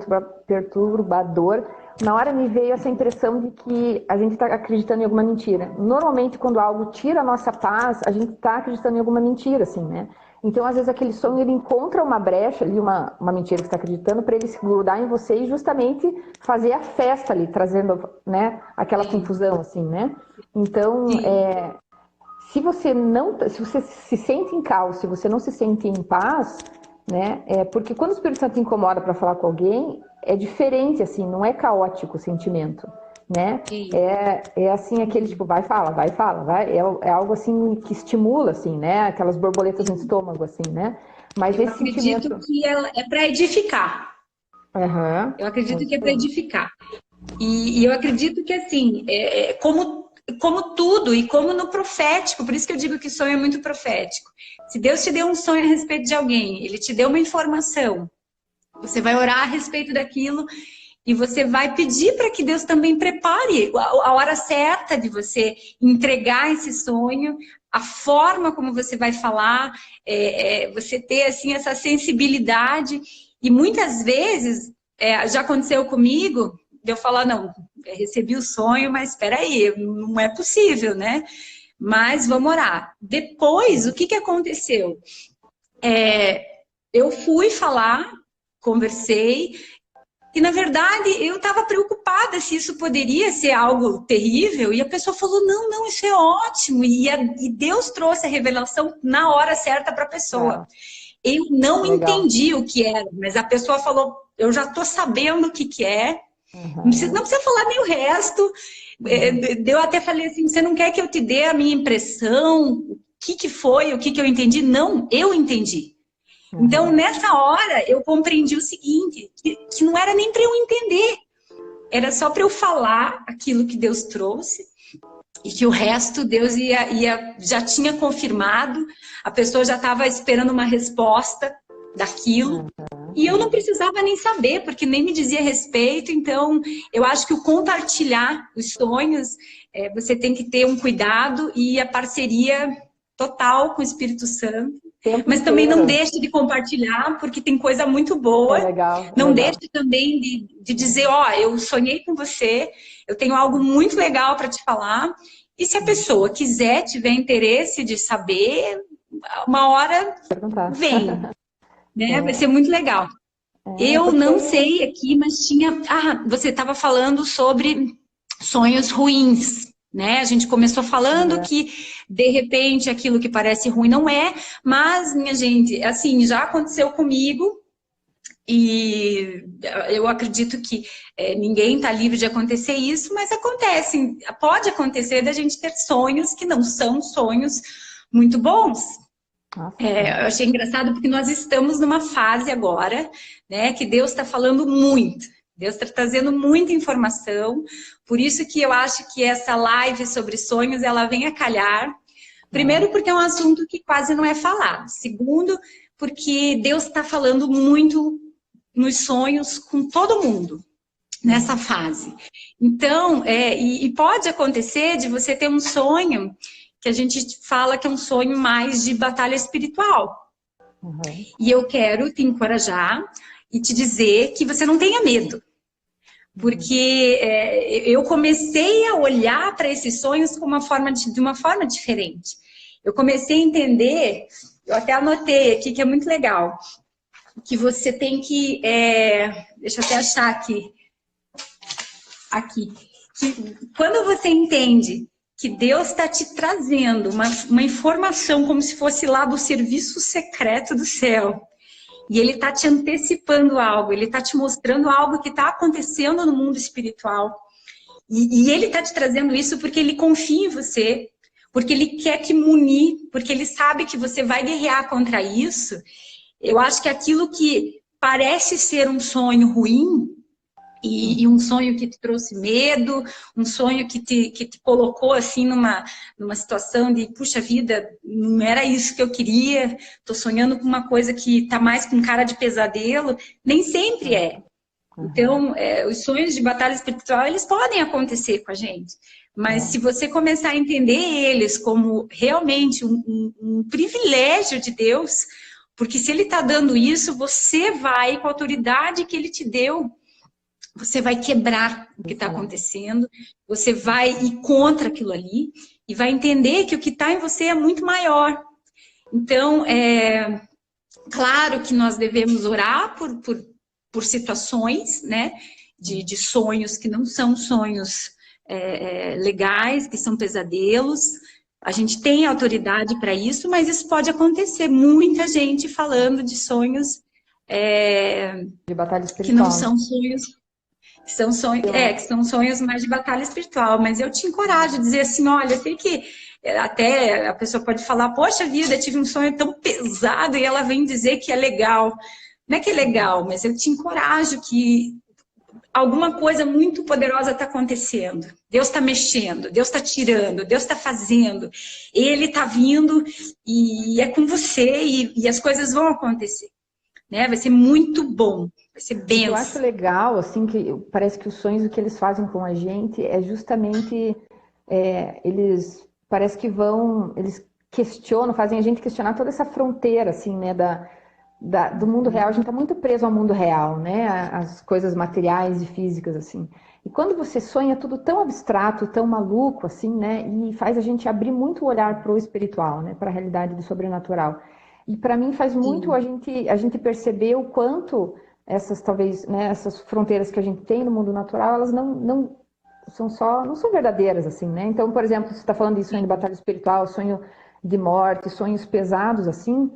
perturbador, na hora me veio essa impressão de que a gente está acreditando em alguma mentira. Normalmente, quando algo tira a nossa paz, a gente está acreditando em alguma mentira, assim, né? Então, às vezes, aquele sonho, ele encontra uma brecha ali, uma mentira que você está acreditando, para ele se grudar em você e justamente fazer a festa ali, trazendo, né, aquela confusão, assim, né? Então, se você se sente em caos, se você não se sente em paz, né? Porque quando o Espírito Santo te incomoda para falar com alguém, é diferente, assim, não é caótico o sentimento, né? Assim, aquele tipo, vai, fala, vai. É algo, assim, que estimula, assim, né? Aquelas borboletas no estômago, assim, né? Mas eu acredito que é para edificar. Eu acredito que é para edificar. E eu acredito que, assim, como tudo, e como no profético, por isso que eu digo que sonho é muito profético. Se Deus te deu um sonho a respeito de alguém, Ele te deu uma informação, você vai orar a respeito daquilo e você vai pedir para que Deus também prepare a hora certa de você entregar esse sonho, a forma como você vai falar, você ter, assim, essa sensibilidade. E muitas vezes, já aconteceu comigo, de eu falar, não, recebi o sonho, mas espera aí, não é possível, né? Mas vamos orar. Depois, o que aconteceu? Eu fui falar, conversei, E, na verdade, eu estava preocupada se isso poderia ser algo terrível, e a pessoa falou, não, não, isso é ótimo, e Deus trouxe a revelação na hora certa para a pessoa. Eu não entendi o que era, mas a pessoa falou, eu já estou sabendo o que que é, não precisa falar nem o resto. Eu até falei assim, você não quer que eu te dê a minha impressão, o que que foi, o que que eu entendi? Não, eu entendi. Então, nessa hora, eu compreendi o seguinte, que não era nem para eu entender, era só para eu falar aquilo que Deus trouxe, e que o resto Deus já tinha confirmado, a pessoa já estava esperando uma resposta daquilo, e eu não precisava nem saber, porque nem me dizia respeito. Então, eu acho que o compartilhar os sonhos, você tem que ter um cuidado e a parceria total com o Espírito Santo. Mas também não deixe de compartilhar, porque tem coisa muito boa. Não deixe também de dizer, ó, eu sonhei com você, eu tenho algo muito legal para te falar. E se a pessoa quiser, tiver interesse de saber, uma hora vem. Né? Vai ser muito legal. Eu não sei aqui, mas tinha... Ah, você estava falando sobre sonhos ruins. Né? A gente começou falando que, de repente, aquilo que parece ruim não é, mas, minha gente, assim, já aconteceu comigo, e eu acredito que ninguém está livre de acontecer isso, mas acontece, pode acontecer da gente ter sonhos que não são sonhos muito bons. Eu achei engraçado porque nós estamos numa fase agora, né, que Deus está falando muito. Deus está trazendo muita informação, por isso que eu acho que essa live sobre sonhos, ela vem a calhar. Primeiro, porque é um assunto que quase não é falado. Segundo, porque Deus está falando muito nos sonhos com todo mundo, nessa fase. Então, e pode acontecer de você ter um sonho, que a gente fala que é um sonho mais de batalha espiritual. E eu quero te encorajar e te dizer que você não tenha medo. Porque eu comecei a olhar para esses sonhos de uma forma diferente. Eu comecei a entender, eu até anotei aqui que é muito legal, que você tem que, deixa eu até achar aqui, que quando você entende que Deus está te trazendo uma informação como se fosse lá do serviço secreto do céu, e Ele está te antecipando algo, Ele está te mostrando algo que está acontecendo no mundo espiritual. E Ele está te trazendo isso porque Ele confia em você, porque Ele quer te munir, porque Ele sabe que você vai guerrear contra isso. Eu acho que aquilo que parece ser um sonho ruim, e um sonho que te trouxe medo, um sonho que te colocou assim numa situação de, puxa vida, não era isso que eu queria, estou sonhando com uma coisa que está mais com cara de pesadelo, nem sempre é. Então, os sonhos de batalha espiritual, eles podem acontecer com a gente, mas se você começar a entender eles como realmente um privilégio de Deus, porque se Ele está dando isso, você vai, com a autoridade que Ele te deu, você vai quebrar o que está acontecendo, você vai ir contra aquilo ali e vai entender que o que está em você é muito maior. Então, claro que nós devemos orar por situações, né, de sonhos que não são sonhos legais, que são pesadelos. A gente tem autoridade para isso, mas isso pode acontecer. Muita gente falando de sonhos de batalha espiritual, que não são sonhos... Que são sonhos mais de batalha espiritual, mas eu te encorajo a dizer assim, olha, eu sei que até a pessoa pode falar, poxa vida, tive um sonho tão pesado, e ela vem dizer que é legal. Não é que é legal, mas eu te encorajo que alguma coisa muito poderosa está acontecendo. Deus está mexendo, Deus está tirando, Deus está fazendo. Ele está vindo e é com você e as coisas vão acontecer. Né? Vai ser muito bom, vai ser bênção. Eu acho legal, assim, que parece que os sonhos, o que eles fazem com a gente é justamente, eles parece que eles questionam, fazem a gente questionar toda essa fronteira, assim, né, do mundo real. A gente está muito preso ao mundo real, né, as coisas materiais e físicas, assim. E quando você sonha, é tudo tão abstrato, tão maluco, assim, né, e faz a gente abrir muito o olhar para o espiritual, né, para a realidade do sobrenatural. E para mim faz muito a gente perceber o quanto essas talvez, né, essas fronteiras que a gente tem no mundo natural, elas não são verdadeiras, assim, né? Então, por exemplo, você está falando de sonho de batalha espiritual, sonho de morte, sonhos pesados, assim,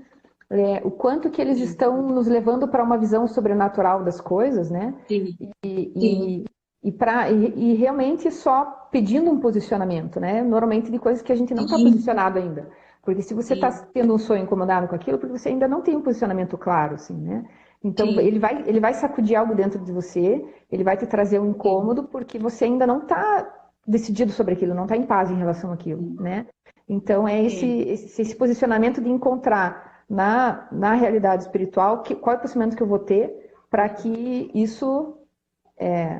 o quanto que eles estão nos levando para uma visão sobrenatural das coisas, né? Sim, sim, E realmente só pedindo um posicionamento, né? Normalmente de coisas que a gente não está sim, posicionado ainda. Porque se você está sim, tendo um sonho incomodado com aquilo, porque você ainda não tem um posicionamento claro, assim, né? Então, sim, ele vai sacudir algo dentro de você, ele vai te trazer um sim, incômodo, porque você ainda não está decidido sobre aquilo, não está em paz em relação àquilo, sim, né? Então, é sim, esse posicionamento de encontrar na realidade espiritual qual é o posicionamento que eu vou ter para que isso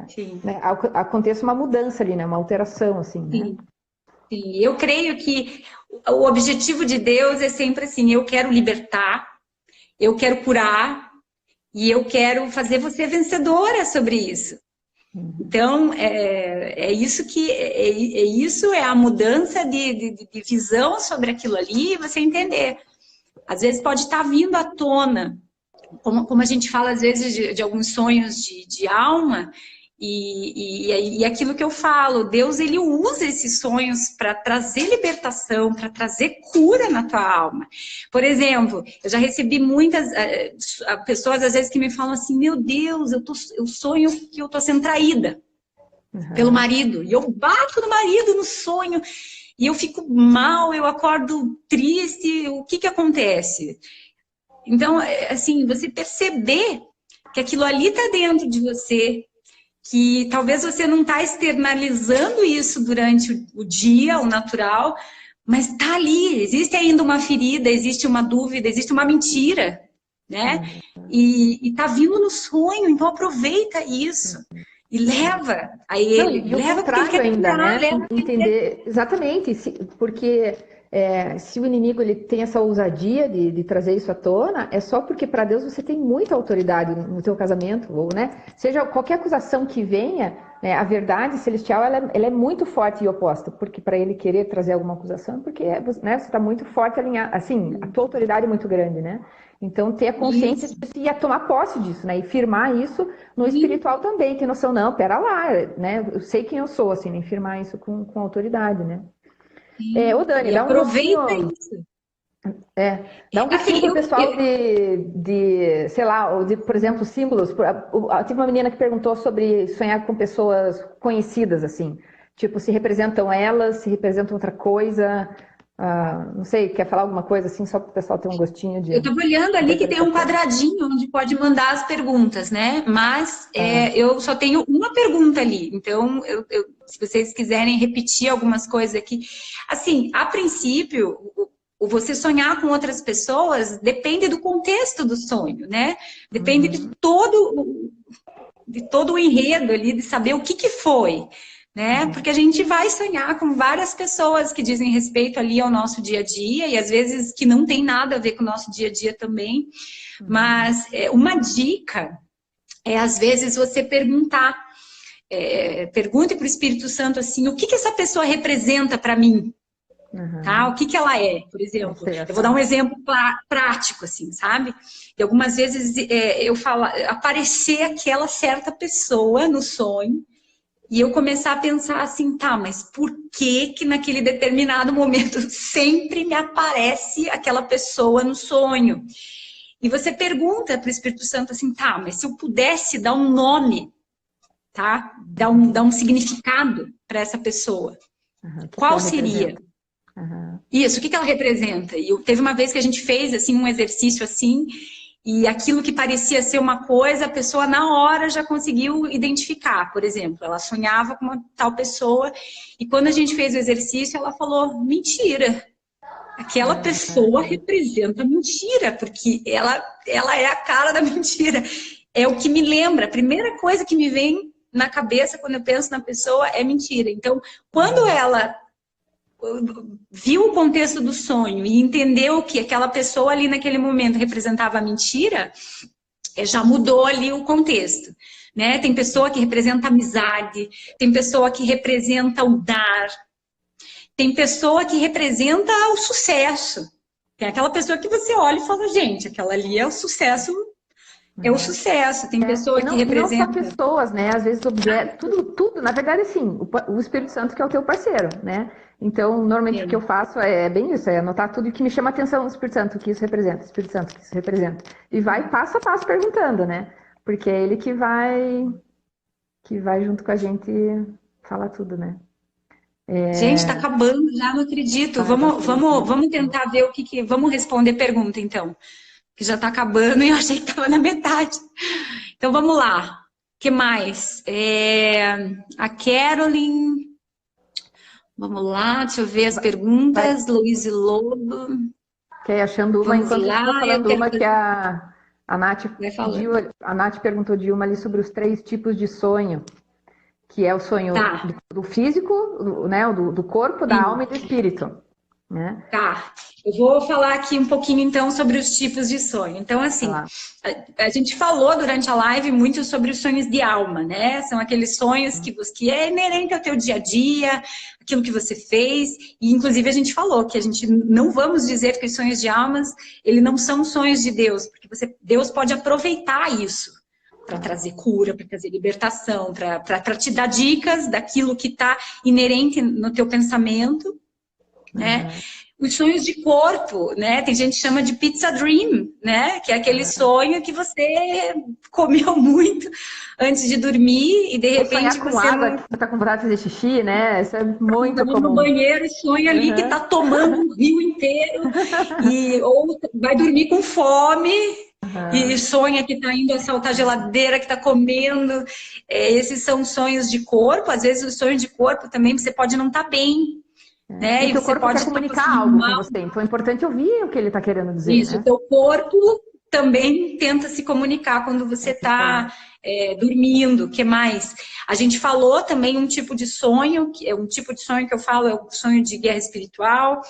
sim, né, aconteça uma mudança ali, né? Uma alteração, assim, né? sim. Sim, eu creio que o objetivo de Deus é sempre assim: eu quero libertar, eu quero curar e eu quero fazer você vencedora sobre isso. Uhum. Então, é isso que é isso é a mudança de visão sobre aquilo ali, e você entender. Às vezes pode estar vindo à tona, como a gente fala às vezes de alguns sonhos de alma, e aquilo que eu falo, Deus ele usa esses sonhos para trazer libertação, para trazer cura na tua alma. Por exemplo, eu já recebi muitas pessoas às vezes que me falam assim: meu Deus, eu sonho que eu estou sendo traída pelo Uhum. marido, e eu bato no marido no sonho, e eu fico mal, eu acordo triste, o que que acontece? Então, assim, você perceber que aquilo ali está dentro de você, que talvez você não está externalizando isso durante o dia, o natural, mas está ali, existe ainda uma ferida, existe uma dúvida, existe uma mentira, né? Uhum. E está vindo no sonho, então aproveita isso e leva a Não, ele, e o leva porque ele contrário quer te ainda, curar, né? leva porque ele quer... Entender exatamente, porque se o inimigo ele tem essa ousadia de trazer isso à tona, é só porque para Deus você tem muita autoridade no teu casamento, ou, né? Seja qualquer acusação que venha, né, a verdade celestial ela é muito forte e oposta, porque para ele querer trazer alguma acusação, porque né, você está muito forte alinhado, assim, a tua autoridade é muito grande, né? Então, ter a consciência Isso, disso e a tomar posse disso, né? E firmar isso no sim, espiritual também, ter noção, não, pera lá, né? Eu sei quem eu sou, assim, né? Firmar isso com autoridade, né? Ô sim. Dani, E dá um aproveita gostinho, isso. dá um gostinho Assim, pro pessoal sei lá, ou de, por exemplo, símbolos. Tive uma menina que perguntou sobre sonhar com pessoas conhecidas, assim. Tipo, se representam elas, se representam outra coisa. Não sei, quer falar alguma coisa assim, só para o pessoal ter um gostinho eu de estou olhando ali que tem um interpretação? quadradinho onde pode mandar as perguntas, né? Mas Ah, eu só tenho uma pergunta ali. Então, se vocês quiserem repetir algumas coisas aqui. Assim, a princípio, o você sonhar com outras pessoas depende do contexto do sonho, né? Depende uhum, de todo o enredo ali, de saber o que que foi, né? uhum, Porque a gente vai sonhar com várias pessoas que dizem respeito ali ao nosso dia a dia e às vezes que não tem nada a ver com o nosso dia a dia também. uhum, Mas uma dica é às vezes você perguntar, pergunte para o Espírito Santo assim, o que que essa pessoa representa para mim? Tá? uhum. O que que ela é, por É, exemplo? sei, Eu vou dar um essa. exemplo prático, assim, sabe? E algumas vezes eu falo, aparecer aquela certa pessoa no sonho e eu começar a pensar assim, tá, mas por que que naquele determinado momento sempre me aparece aquela pessoa no sonho? E você pergunta para o Espírito Santo assim, tá, mas se eu pudesse dar um nome, tá? Dar Uhum, um significado para essa pessoa, uhum. O que que qual ela seria? representa? Uhum, Isso, o que que ela representa? E teve uma vez que a gente fez assim um exercício assim, e aquilo que parecia ser uma coisa, a pessoa na hora já conseguiu identificar. Por exemplo, ela sonhava com uma tal pessoa, e quando a gente fez o exercício, ela falou: mentira, aquela pessoa representa mentira, porque ela é a cara da mentira. É o que me lembra, a primeira coisa que me vem na cabeça quando eu penso na pessoa é mentira. Então, quando uhum, ela viu o contexto do sonho e entendeu que aquela pessoa ali naquele momento representava a mentira, já mudou ali o contexto. Né? Tem pessoa que representa amizade, tem pessoa que representa o dar, tem pessoa que representa o sucesso. Tem aquela pessoa que você olha e fala, gente, aquela ali é o sucesso é o sucesso. Tem pessoa que E não só representa... pessoas, né? Às vezes objetos, tudo. Na verdade, assim, o Espírito Santo que é o teu parceiro, né? Então, normalmente o que eu faço é bem isso, é anotar tudo que me chama a atenção do Espírito Santo, o que isso representa, Espírito Santo, o que isso representa. E vai passo a passo perguntando, né? Porque é ele que vai junto com a gente falar tudo, né? Gente, tá acabando já, não acredito. Ai, Vamos tentar ver o que... Vamos responder pergunta, então. Que já tá acabando e eu achei que tava na metade. Então, vamos lá. O que mais? A Carolyn... Vamos lá, deixa eu ver as perguntas. Luiz Lobo. Quer ir achando uma? Vamos Enquanto eu estou lá, eu falando quero uma que fazer... a Nath Vai pediu, falando. a Nath perguntou de uma ali sobre os 3 tipos de sonho, que é o sonho Tá, do físico, né, do corpo, da alma e do espírito, né? tá. Eu vou falar aqui um pouquinho, então, sobre os tipos de sonho. Então, Vai assim, lá. a gente falou durante a live muito sobre os sonhos de alma, né? São aqueles sonhos que é inerente ao teu dia a dia, aquilo que você fez. E, inclusive, a gente falou que a gente não vamos dizer que os sonhos de almas, eles não são sonhos de Deus, porque Deus pode aproveitar isso para trazer cura, para trazer libertação, para te dar dicas daquilo que está inerente no teu pensamento, né? Os sonhos de corpo, né? Tem gente que chama de pizza dream, né? Que é aquele sonho que você comeu muito antes de dormir e de Ou repente sonhar com você água, não que você tá com vontade de fazer xixi, né? Isso é muito no comum. banheiro e sonha ali que tá tomando um rio inteiro ou vai dormir com fome e sonha que está indo assaltar a geladeira, que está comendo. Esses são sonhos de corpo. Às vezes os sonhos de corpo também você pode não estar bem, né? E o E teu você corpo pode quer estar comunicar passando algo com mal. você, então é importante ouvir o que ele está querendo dizer, Isso, o né? teu corpo também tenta se comunicar quando você está dormindo. O que mais? A gente falou também um tipo de sonho, que é um tipo de sonho que eu falo, é o sonho de guerra espiritual,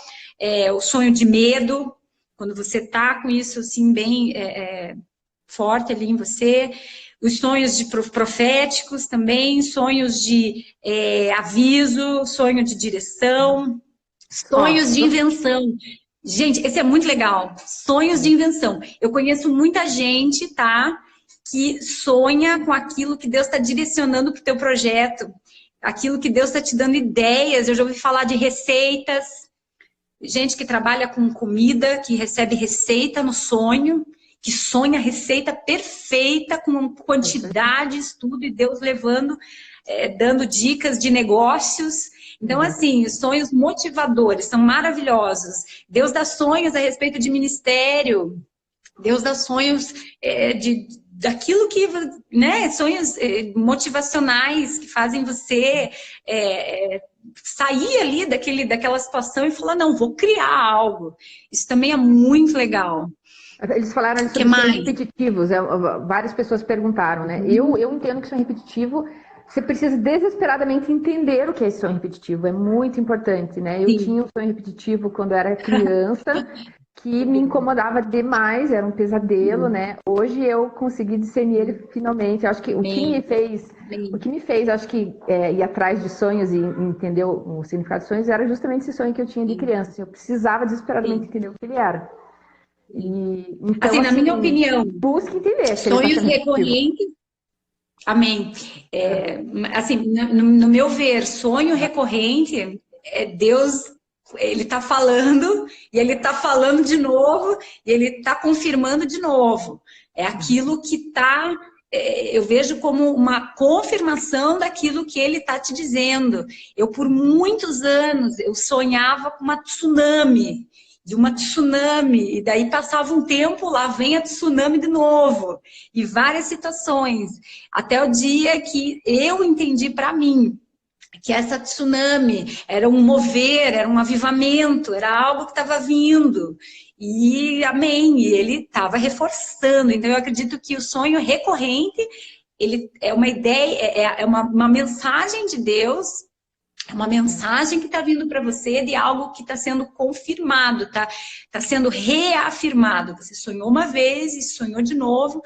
o sonho de medo, quando você está com isso assim bem forte ali em você. Os sonhos de proféticos também, sonhos de aviso, sonho de direção, sonhos de invenção. Gente, esse é muito legal. Sonhos de invenção. Eu conheço muita gente, tá? Que sonha com aquilo que Deus está direcionando para o teu projeto. Aquilo que Deus está te dando ideias. Eu já ouvi falar de receitas. Gente que trabalha com comida, que recebe receita no sonho, que sonha a receita perfeita, com quantidades, tudo, e Deus levando, dando dicas de negócios. Então, assim, sonhos motivadores, são maravilhosos. Deus dá sonhos a respeito de ministério, Deus dá sonhos daquilo que, né, sonhos motivacionais que fazem você sair ali daquela situação e falar, não, vou criar algo. Isso também é muito legal. Eles falaram ali sobre sonhos repetitivos, várias pessoas perguntaram, né? Eu entendo que sonho repetitivo, você precisa desesperadamente entender o que é esse sonho repetitivo, é muito importante, né? Eu tinha um sonho repetitivo quando eu era criança, que me incomodava demais, era um pesadelo, né? Hoje eu consegui discernir ele finalmente. Eu acho que o que me fez, acho que ir atrás de sonhos e entender o significado de sonhos era justamente esse sonho que eu tinha de criança. Assim, eu precisava desesperadamente entender o que ele era. E, então, assim, na minha opinião, busque entender. sonhos recorrentes. Amém. Assim, no meu ver, sonho recorrente é Deus, ele está falando, e ele está falando de novo, e ele está confirmando de novo. É aquilo que está, eu vejo como uma confirmação daquilo que ele está te dizendo. Eu, por muitos anos, eu sonhava com uma tsunami, e daí passava um tempo, lá vem a tsunami de novo, e várias situações, até o dia que eu entendi para mim que essa tsunami era um mover, era um avivamento, era algo que estava vindo, e amém, e ele estava reforçando. Então eu acredito que o sonho recorrente, ele é uma ideia, é uma mensagem de Deus, é uma mensagem que está vindo para você de algo que está sendo confirmado, tá sendo reafirmado. Você sonhou uma vez e sonhou de novo.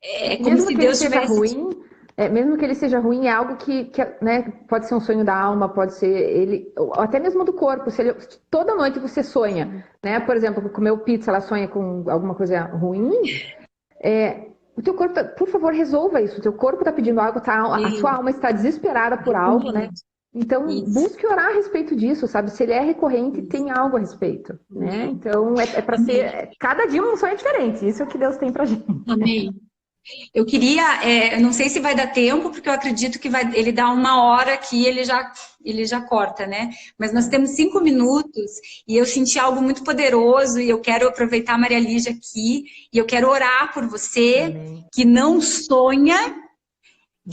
É como mesmo se que Deus ele seja tivesse... ruim, mesmo que ele seja ruim, é algo que né, pode ser um sonho da alma, pode ser ele, ou até mesmo do corpo. Se toda noite você sonha, né? Por exemplo, comer pizza, ela sonha com alguma coisa ruim. O teu corpo, por favor, resolva isso. O teu corpo está pedindo algo, a sua alma está desesperada por algo, né? Então, busque orar a respeito disso, sabe? Se ele é recorrente, tem algo a respeito, né? Então, é para ser... Cada dia um sonho diferente. Isso é o que Deus tem pra gente. Amém. Eu queria, eu não sei se vai dar tempo, porque eu acredito que ele dá 1 hora que ele já corta, né? Mas nós temos 5 minutos e eu senti algo muito poderoso e eu quero aproveitar a Maria Lígia aqui e eu quero orar por você. Amém. Que não sonha,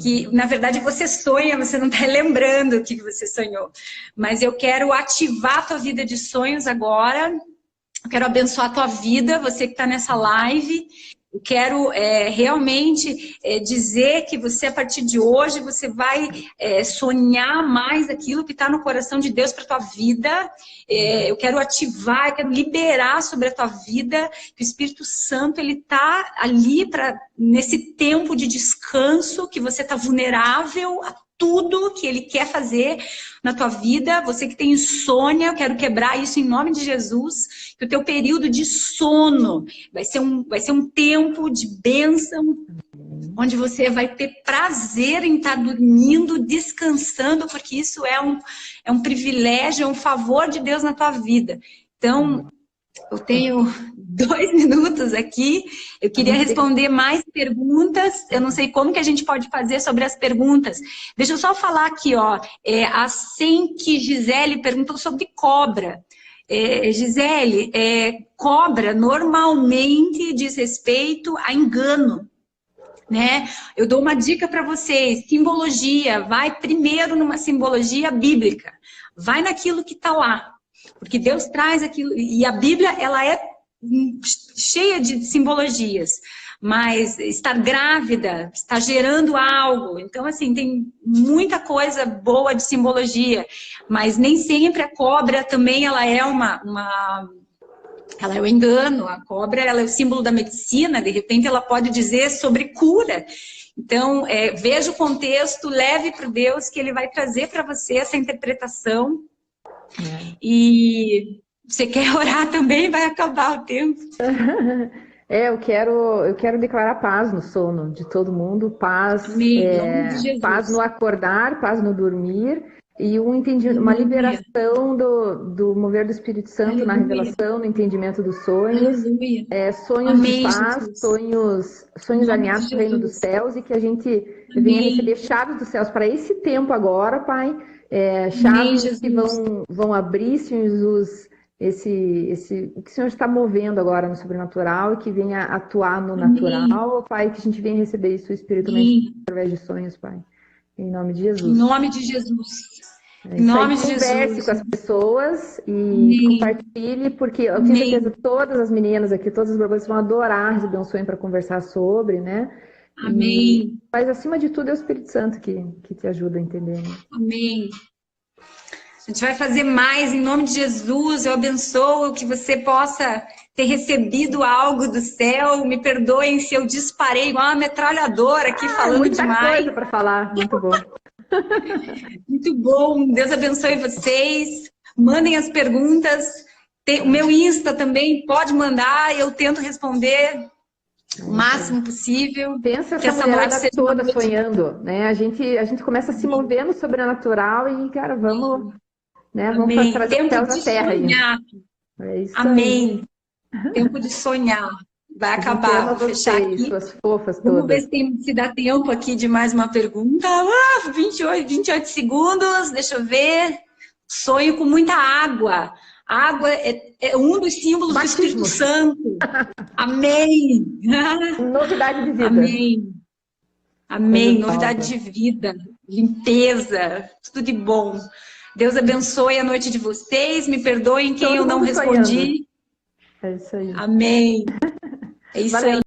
que na verdade você sonha, você não está lembrando o que você sonhou. Mas eu quero ativar a tua vida de sonhos agora, eu quero abençoar a tua vida, você que está nessa live. Eu quero realmente dizer que você, a partir de hoje, você vai sonhar mais aquilo que está no coração de Deus para a tua vida. Eu quero ativar, eu quero liberar sobre a tua vida, que o Espírito Santo ele está ali nesse tempo de descanso, que você está vulnerável a tudo que Ele quer fazer na tua vida. Você que tem insônia, eu quero quebrar isso em nome de Jesus. Que o teu período de sono vai ser um tempo de bênção, onde você vai ter prazer em estar dormindo, descansando, porque isso é um privilégio, é um favor de Deus na tua vida. Então, eu tenho 2 minutos aqui, eu queria responder mais perguntas, eu não sei como que a gente pode fazer sobre as perguntas. Deixa eu só falar aqui, ó, a Senki Gisele perguntou sobre cobra. Gisele, cobra normalmente diz respeito a engano, né? Eu dou uma dica para vocês, simbologia, vai primeiro numa simbologia bíblica, vai naquilo que está lá. Porque Deus traz aquilo, e a Bíblia, ela é cheia de simbologias, mas estar grávida, está gerando algo, então assim, tem muita coisa boa de simbologia, mas nem sempre a cobra também, ela é ela é o engano, a cobra, ela é o símbolo da medicina, de repente ela pode dizer sobre cura. Então, veja o contexto, leve para Deus, que Ele vai trazer para você essa interpretação. E você quer orar também? Vai acabar o tempo. Eu quero declarar paz no sono de todo mundo, paz, paz no acordar, paz no dormir e uma liberação do mover do Espírito Santo na revelação, no entendimento dos sonhos, sonhos Amém, de paz, Jesus. sonhos alinhados com o reino dos céus e que a gente venha receber chaves dos céus para esse tempo agora, Pai. Chaves que vão abrir, Senhor Jesus, o que o Senhor está movendo agora no sobrenatural e que venha atuar no natural, Pai, que a gente venha receber isso espiritualmente através de sonhos, Pai. Em nome de Jesus. Em nome de Jesus. Em nome de Jesus. Converse com as pessoas e compartilhe, porque eu tenho certeza que todas as meninas aqui, todas as borboletas vão adorar receber um sonho para conversar sobre, né? Amém. Mas acima de tudo é o Espírito Santo que te ajuda a entender. Né? Amém. A gente vai fazer mais em nome de Jesus. Eu abençoo que você possa ter recebido algo do céu. Me perdoem se eu disparei igual uma metralhadora aqui falando demais. Muita coisa para falar. Muito bom. Muito bom. Deus abençoe vocês. Mandem as perguntas. O meu Insta também pode mandar. Eu tento responder o máximo possível. Pensa essa mulherada toda sonhando, né? A gente começa a se mover no sobrenatural e, cara, vamos trazer os céus na terra aí. É isso Amém. Aí. Tempo de sonhar. Vai acabar. Vou fechar aqui. Suas fofas Vamos todas. ver se dá tempo aqui de mais uma pergunta. 28 segundos. Deixa eu ver. Sonho com muita água. Água é um dos símbolos do Espírito Santo. Amém. Novidade de vida. Amém. Amém. Novidade de vida. Limpeza. Tudo de bom. Deus abençoe a noite de vocês. Me perdoem quem eu não respondi. É isso aí. Amém. É isso aí.